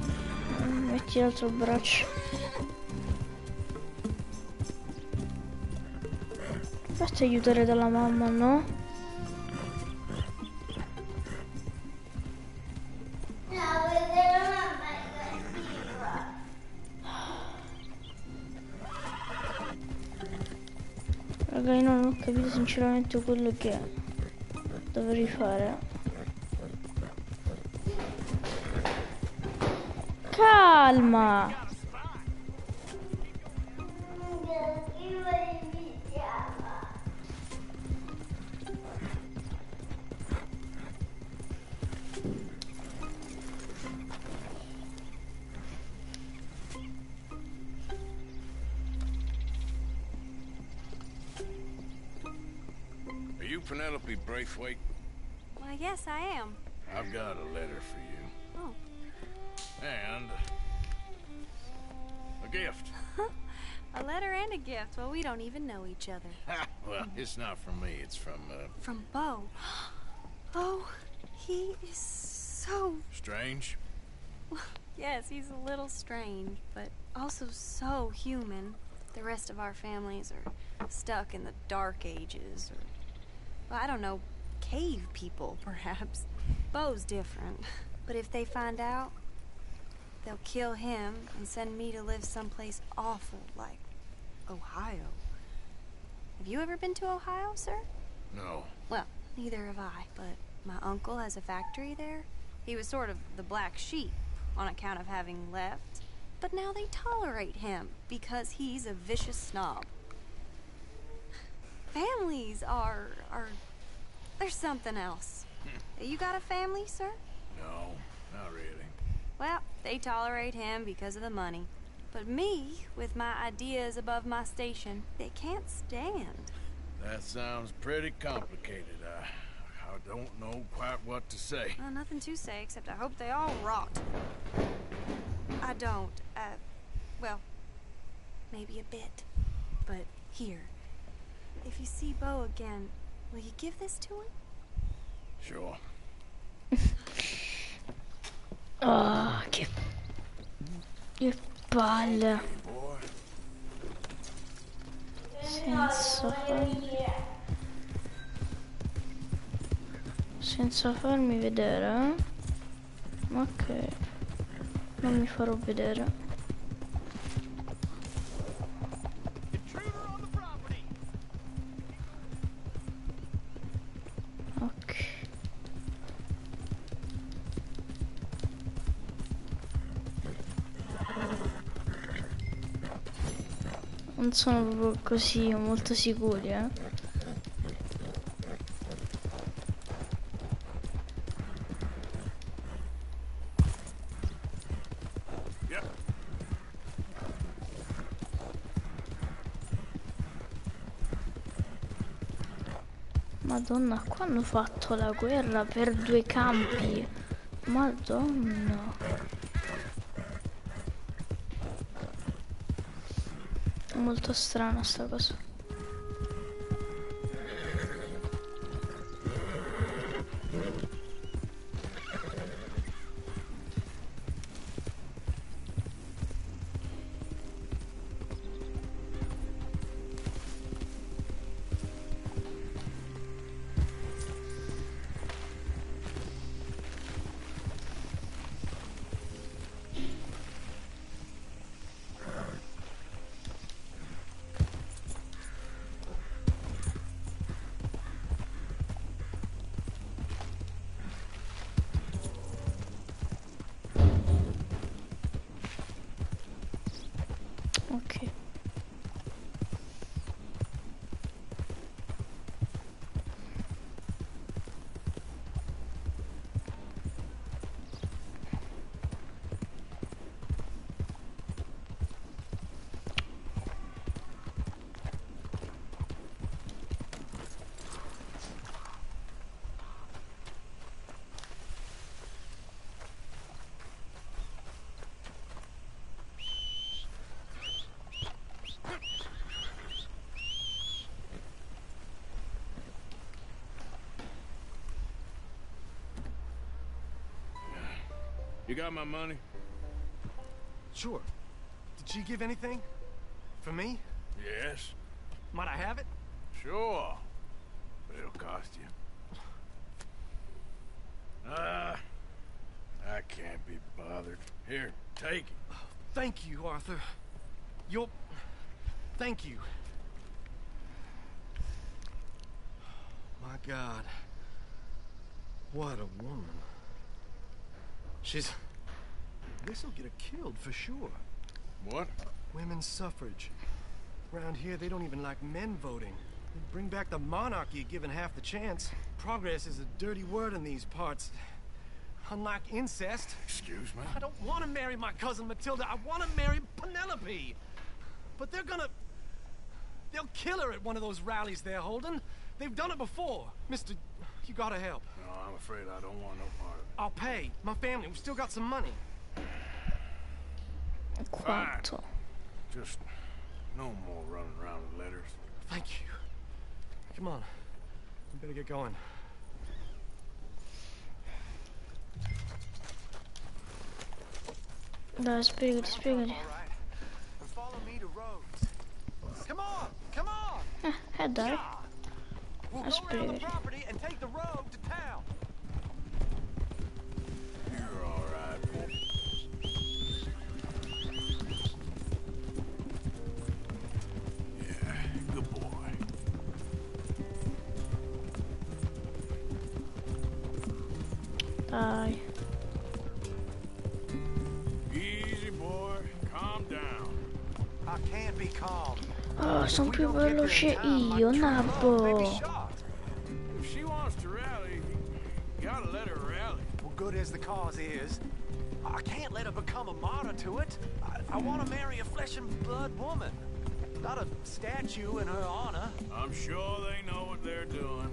metti l'altro braccio. Basta aiutare dalla mamma, no? Raga, io non ho capito sinceramente quello che dovrei fare. Calma! Are you Penelope Braithwaite? Why, yes, I am. I've got a letter for you. Oh. And a gift. A letter and a gift. Well, we don't even know each other. Well, it's not from me. It's from, From Bo. Bo, he is so... Strange? Yes, he's a little strange, but also so human. The rest of our families are stuck in the Dark Ages, or... Well, I don't know, cave people, perhaps. Bo's different. But if they find out, they'll kill him and send me to live someplace awful, like Ohio. Have you ever been to Ohio, sir? No. Well, neither have I, but my uncle has a factory there. He was sort of the black sheep on account of having left. But now they tolerate him because he's a vicious snob. Families are there's something else. You got a family, sir? No, not really. Well, they tolerate him because of the money. But me, with my ideas above my station, they can't stand. That sounds pretty complicated. I don't know quite what to say. Well, nothing to say, except I hope they all rot. I don't, well, maybe a bit. But here, if you see Bo again, will you give this to him? Sure. Oh, che palle. Senza farmi vedere. Ok, non mi farò vedere. Ok. Non sono proprio così molto sicuri, eh. Madonna, qua hanno fatto la guerra per 2 campi. Madonna. È molto strana sta cosa. Ok. You got my money? Sure. Did she give anything? For me? Yes. Might I have it? Sure. But it'll cost you. I can't be bothered. Here, take it. Thank you, Arthur. Thank you. My God. What a woman. This'll get her killed for sure. What? Women's suffrage. Around here, they don't even like men voting. They'd bring back the monarchy given half the chance. Progress is a dirty word in these parts. Unlike incest. Excuse me? I don't want to marry my cousin Matilda. I want to marry Penelope. But they'll kill her at one of those rallies they're holding. They've done it before. Mister, you gotta help. No, I'm afraid I don't want no part of it. I'll pay. My family, we've still got some money. Quanto? Just no more running around with letters. Thank you. Come on. We better get going. Dai, spiegati. Follow me to Rhodes. Come on, come on. Dai. We'll go around the property and take the road to town. You're all right. Yeah, good boy. Dai. Easy, boy. Calm down. I can't be calm. Oh, sono più veloce io, nabbo. If she wants to rally, you gotta let her rally. Well, good as the cause is, I can't let her become a martyr to it. I want to marry a flesh and blood woman, not a statue in her honor. I'm sure they know what they're doing.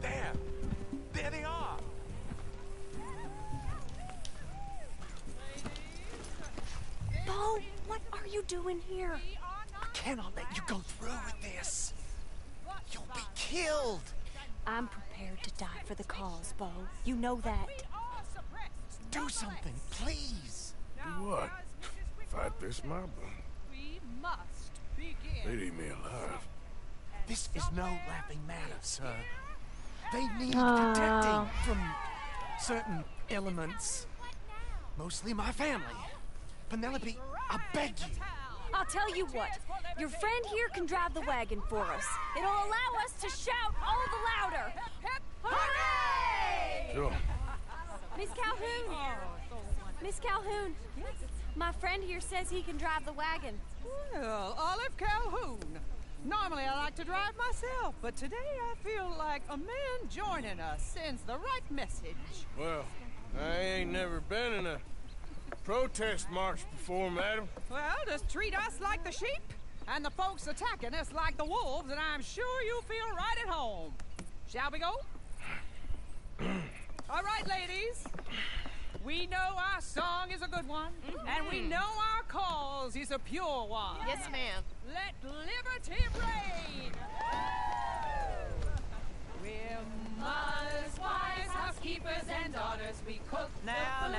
There they are. Bo, what are you doing here? I cannot let you go through with this. You'll be killed. I'm prepared to die for the cause, Bo. You know that. Do something, please. Do what? Fight this mob? They'd eat me alive. This is no laughing matter, sir. They need protecting from certain elements. Mostly my family. Penelope, I beg you. I'll tell you what. Your friend here can drive the wagon for us. It'll allow us to shout all the louder. Hooray! Sure. Miss Calhoun. Miss Calhoun. My friend here says he can drive the wagon. Well, Olive Calhoun. Normally I like to drive myself, but today I feel like a man joining us sends the right message. Well, I ain't never been in a protest march before, madam. Well, just treat us like the sheep, and the folks attacking us like the wolves, and I'm sure you'll feel right at home. Shall we go? All right, ladies. We know our song is a good one, and we know our cause is a pure one. Yes, ma'am. Let liberty reign! We're mothers, wives, housekeepers, and daughters. We cook Now,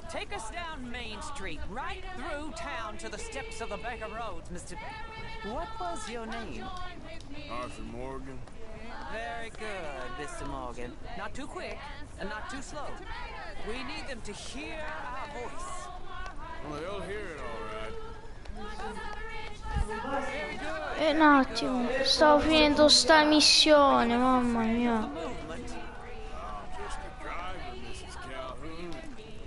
take us down Main Street, right through town to the steps of the Baker Roads, Mr. What was your name? Arthur Morgan. Very good, Mr. Morgan. Not too quick, and not too slow. We need them to hear our voice. Well, they'll hear it all right. E un attimo, stavo finendo sta missione, mamma mia. I'm just a driver, Mrs. Calhoun.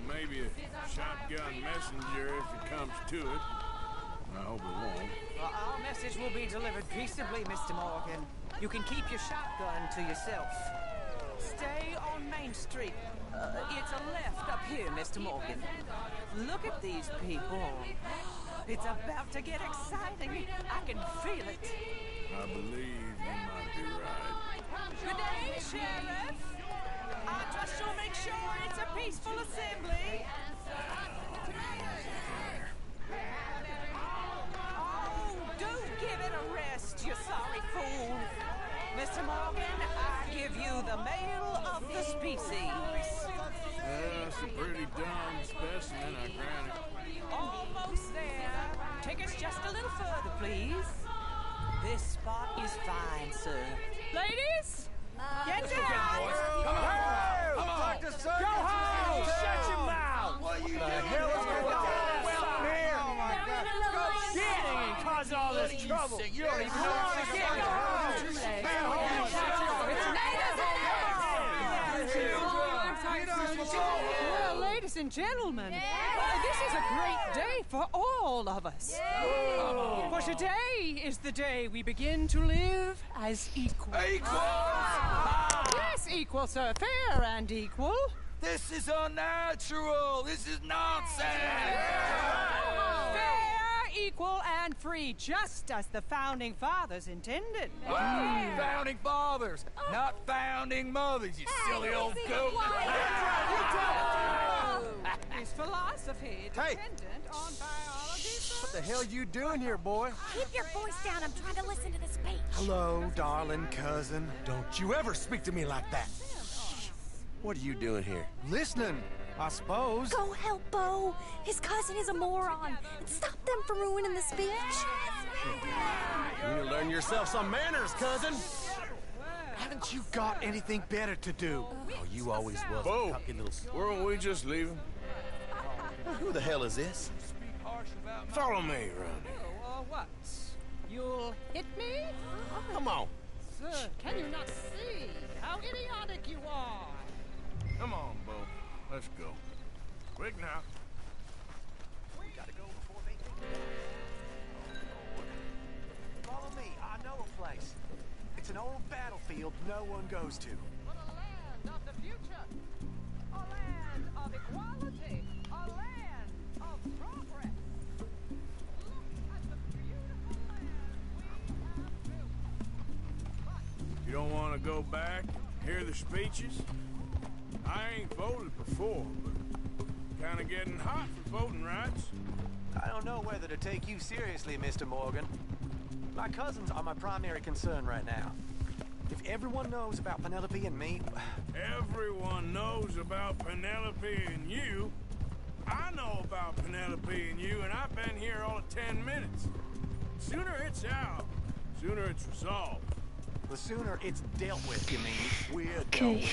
Maybe a shotgun messenger if it comes to it. I hope it won't. Well, our message will be delivered peaceably, Mr. Morgan. You can keep your shotgun to yourself. Stay on Main Street. It's a left up here, Mr. Morgan. Look at these people. It's about to get exciting. I can feel it. I believe you might be right. Good day, Sheriff. I trust you'll make sure it's a peaceful assembly. Oh, do give it a rest, you sorry fool. Mr. Morgan, I give you the male of the species. That's a pretty dumb specimen, I grant it. Almost there. Take us just a little further, please. This spot is fine, sir. Ladies, get down! Come on! Come on! Go home! Shut your mouth! What are you doing? The hell is going on here? Oh my God! Go get and cause all this trouble. You don't even know what's going Well, ladies and gentlemen, this is a great day for all of us. For today is the day we begin to live as equals. Yes, equal, sir. Fair and equal. This is unnatural. This is nonsense. Fair, equal, and free, just as the Founding Fathers intended. Founding fathers, not founding mothers, you silly old goat. Is philosophy dependent on biology? What the hell you doing here, boy? Keep your voice down. I'm trying to listen to the speech. Hello, darling cousin. Don't you ever speak to me like that. What are you doing here? Listening, I suppose. Go help Bo. His cousin is a moron. And stop them from ruining the speech. You need to learn yourself some manners, cousin. Haven't you got anything better to do? Oh, you always was Bo, a cocky little... weren't we just leaving? Who the hell is this? Follow me around here. What? You'll hit me? Come on. Sir, can you not see how idiotic you are? Come on, Bo. Let's go. Quick now. We gotta go before they... Follow me. I know a place. It's an old battlefield no one goes to. For the land of the future. A land of equality. A land of progress. Look at the beautiful land we have built. You don't want to go back and hear the speeches? I ain't voted before, but kind of getting hot for voting rights. I don't know whether to take you seriously, Mr. Morgan. My cousins are my primary concern right now. If everyone knows about Penelope and me... Everyone knows about Penelope and you. I know about Penelope and you, and I've been here all of 10 minutes. Sooner it's out, sooner it's resolved. The sooner it's dealt with, you mean? We're Okay.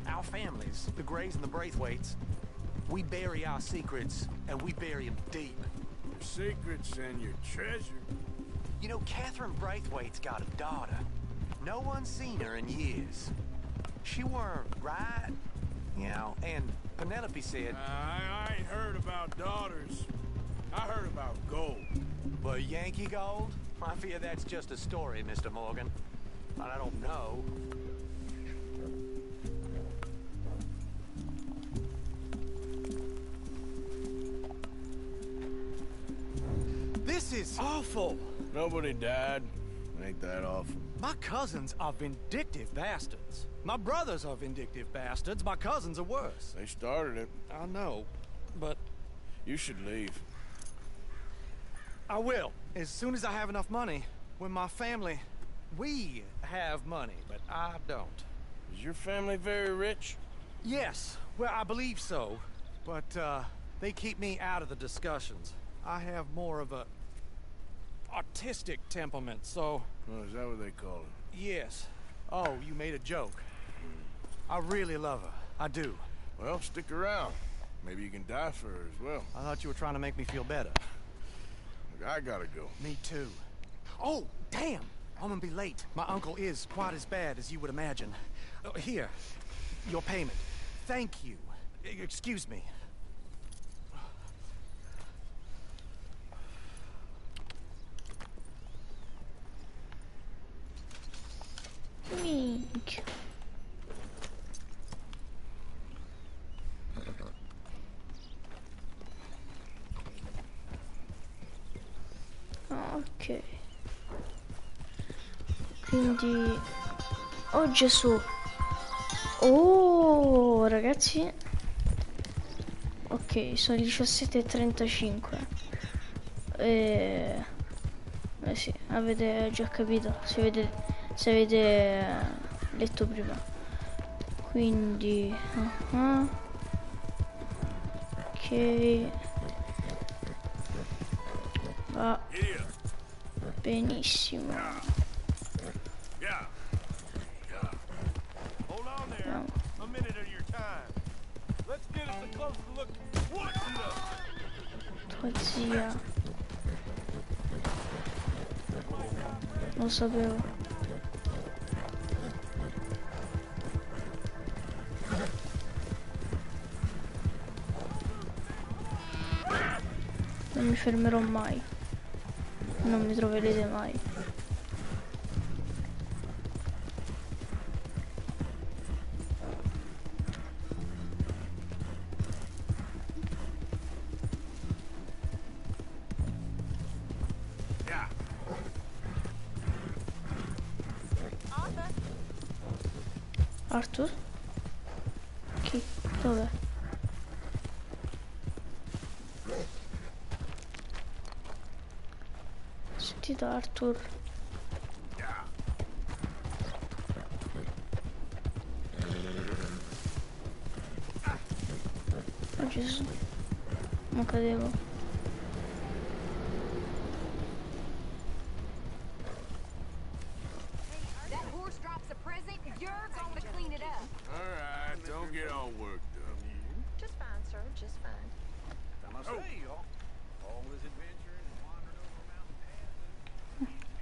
Our families, the Grays and the Braithwaites, We bury our secrets, and we bury them deep. Your secrets and your treasure. You know, Catherine Braithwaite's got a daughter. No one's seen her in years. She weren't right, you know, and Penelope said... I ain't heard about daughters. I heard about gold. But Yankee gold? I fear that's just a story, Mr. Morgan. I don't know. This is awful. Nobody died. Ain't that awful? My cousins are vindictive bastards. My brothers are vindictive bastards. My cousins are worse. They started it. I know, but... You should leave. I will, as soon as I have enough money. When my family... We have money, but I don't. Is your family very rich? Yes, well, I believe so. But, they keep me out of the discussions. I have more of a... artistic temperament, so... Oh, is that what they call it? Yes. Oh, you made a joke. I really love her. I do. Well, stick around. Maybe you can die for her as well. I thought you were trying to make me feel better. Look, I gotta go. Me too. Oh, damn! I'm gonna be late. My uncle is quite as bad as you would imagine. Here, your payment. Thank you. Excuse me. Mink. Ok. Quindi... Oh Gesù. Oh ragazzi. Ok, sono le 17:35. Sì, avete già capito. Se avete letto prima. Quindi... Ok. Va benissimo. Andiamo. Tua zia. Lo sapevo. Non mi fermerò mai. Non mi troverete mai. Arthur? Chi? Dov'è? Sentite Arthur. Oh Gesù. Non cadevo.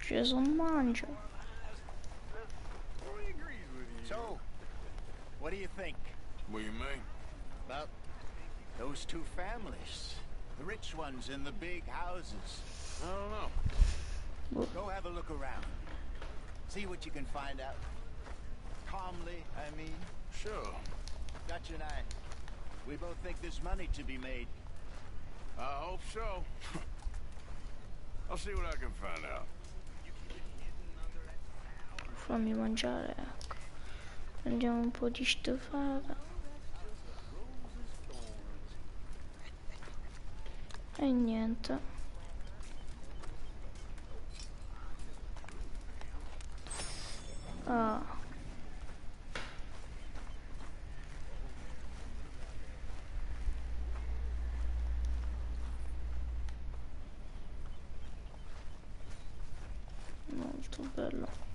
Gesù mangia. So, what do you think? What do you mean? About those two families. The rich ones in the big houses. I don't know. Go have a look around. See what you can find out. Calmly, I mean. Sure. Dutch and I, we both think there's money to be made. I hope so. I'll see what I can find out. Fammi mangiare, ecco. Prendiamo un po' di stofata. E niente. Ah. Molto bello.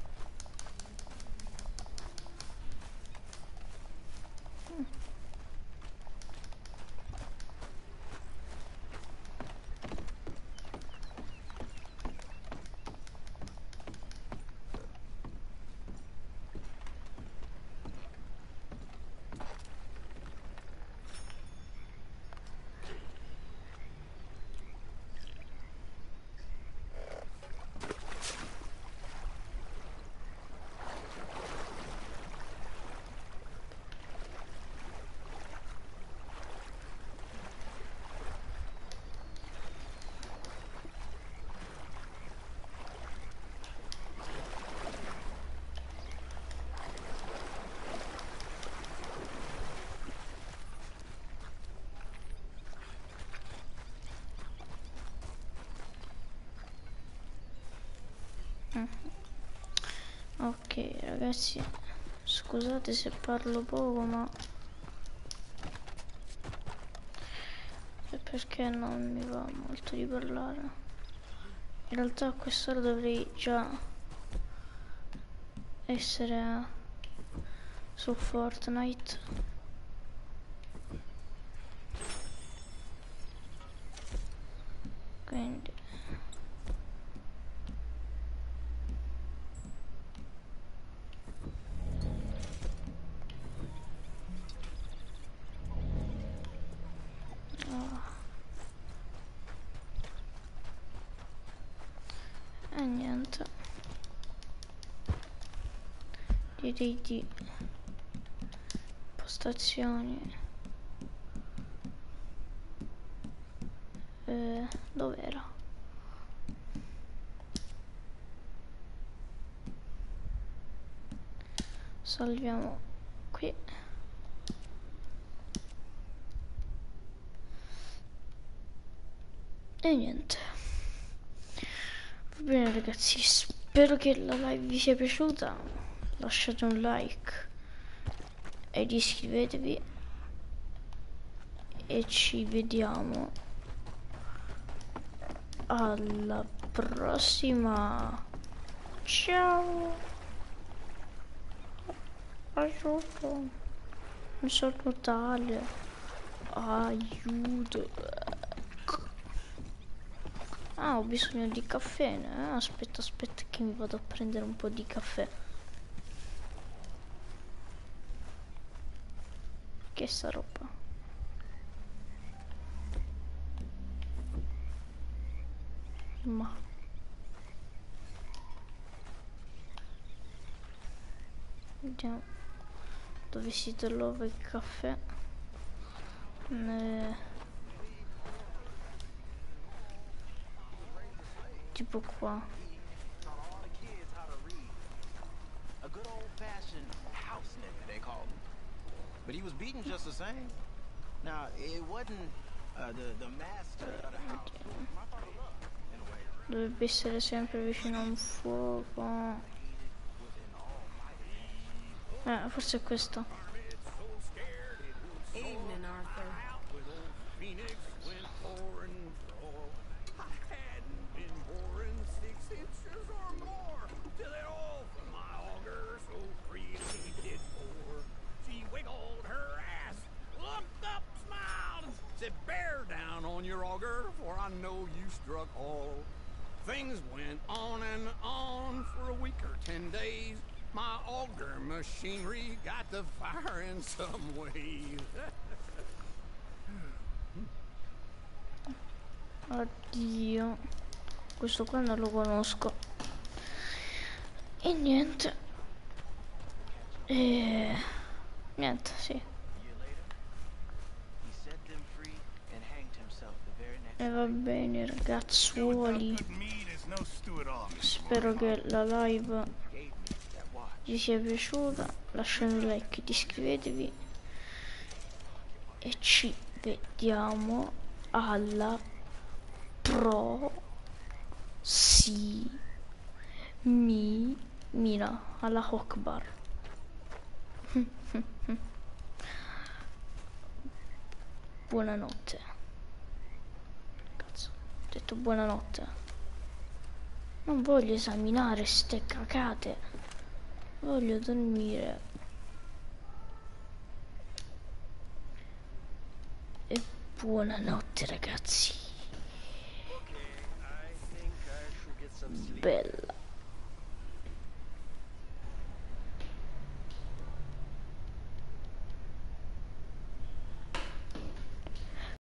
Ok ragazzi, scusate se parlo poco, ma è perché non mi va molto di parlare. In realtà a quest'ora dovrei già essere su Fortnite. Quindi e niente, direi di postazioni. Dov'era? Salviamo qui. E niente. Va bene ragazzi, spero che la live vi sia piaciuta. Lasciate un like ed iscrivetevi. E ci vediamo alla prossima. Ciao. Aiuto. Non so nuotare. Aiuto. Ah, ho bisogno di caffè. Aspetta che mi vado a prendere un po' di caffè. Che sta roba? Ma vediamo dove si trova il caffè. Tipo qua. A good old-fashioned house nigga, they called him. But he was beaten just the same. Now, it wasn't the master of the house. My father loved, in a way. Dovrebbe essere sempre vicino a un fuoco. Forse è questo. Evening, Arthur. Phoenix went pouring floor. I hadn't been boring 6 inches or more till it all from my auger so freely did pour. She wiggled her ass, looked up, smiled, and said, "Bear down on your auger, for I know you struck all." Things went on and on for a week or 10 days. My auger machinery got to fire in some ways. Oddio, questo qua non lo conosco. E niente. Niente, sì. E va bene ragazzuoli, spero che la live vi sia piaciuta. Lasciate un like ed iscrivetevi. E ci vediamo alla prossima. Alla Hawkbar. Buonanotte. Cazzo, ho detto buonanotte. Non voglio esaminare ste cacate. Voglio dormire. E buonanotte ragazzi. Bella.